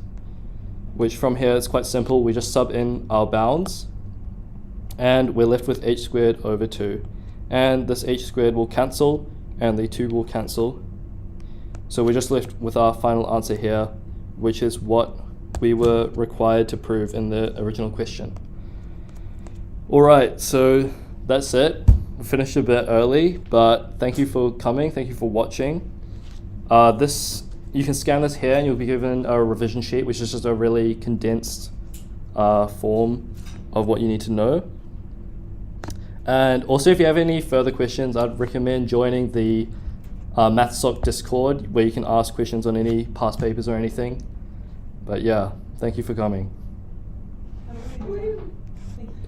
which from here is quite simple. We just sub in our bounds, and we're left with h squared over 2. And this h squared will cancel, and the 2 will cancel. So we're just left with our final answer here, which is what we were required to prove in the original question. All right, so that's it. We finished a bit early, but thank you for coming. Thank you for watching. This you can scan this here and you'll be given a revision sheet, which is just a really condensed form of what you need to know. And also, if you have any further questions, I'd recommend joining the MathSoc Discord, where you can ask questions on any past papers or anything. But yeah, thank you for coming.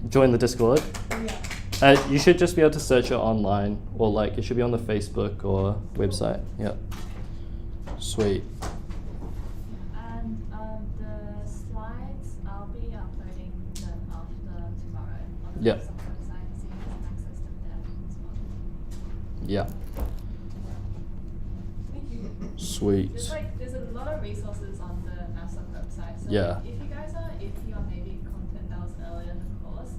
Join the Discord. You should just be able to search it online, or like it should be on the Facebook or website. Yeah. Sweet. And the slides, I'll be uploading them after tomorrow on the Yep. MathSoc website, so you can access them there as well. Yeah. Sweet. There's a lot of resources on the MathSoc website. So Yeah. if you guys are iffy on maybe content that was earlier in the course,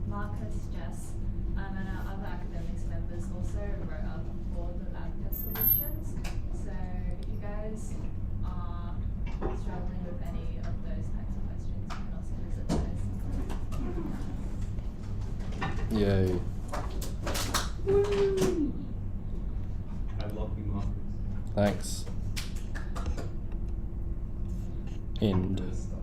Marcus, Jess, and our other academics members also wrote up all the lab test solutions. So if you guys are struggling with any of those types of questions, you can also visit those. Yay. I love you, Marcus. Thanks. End. Stop.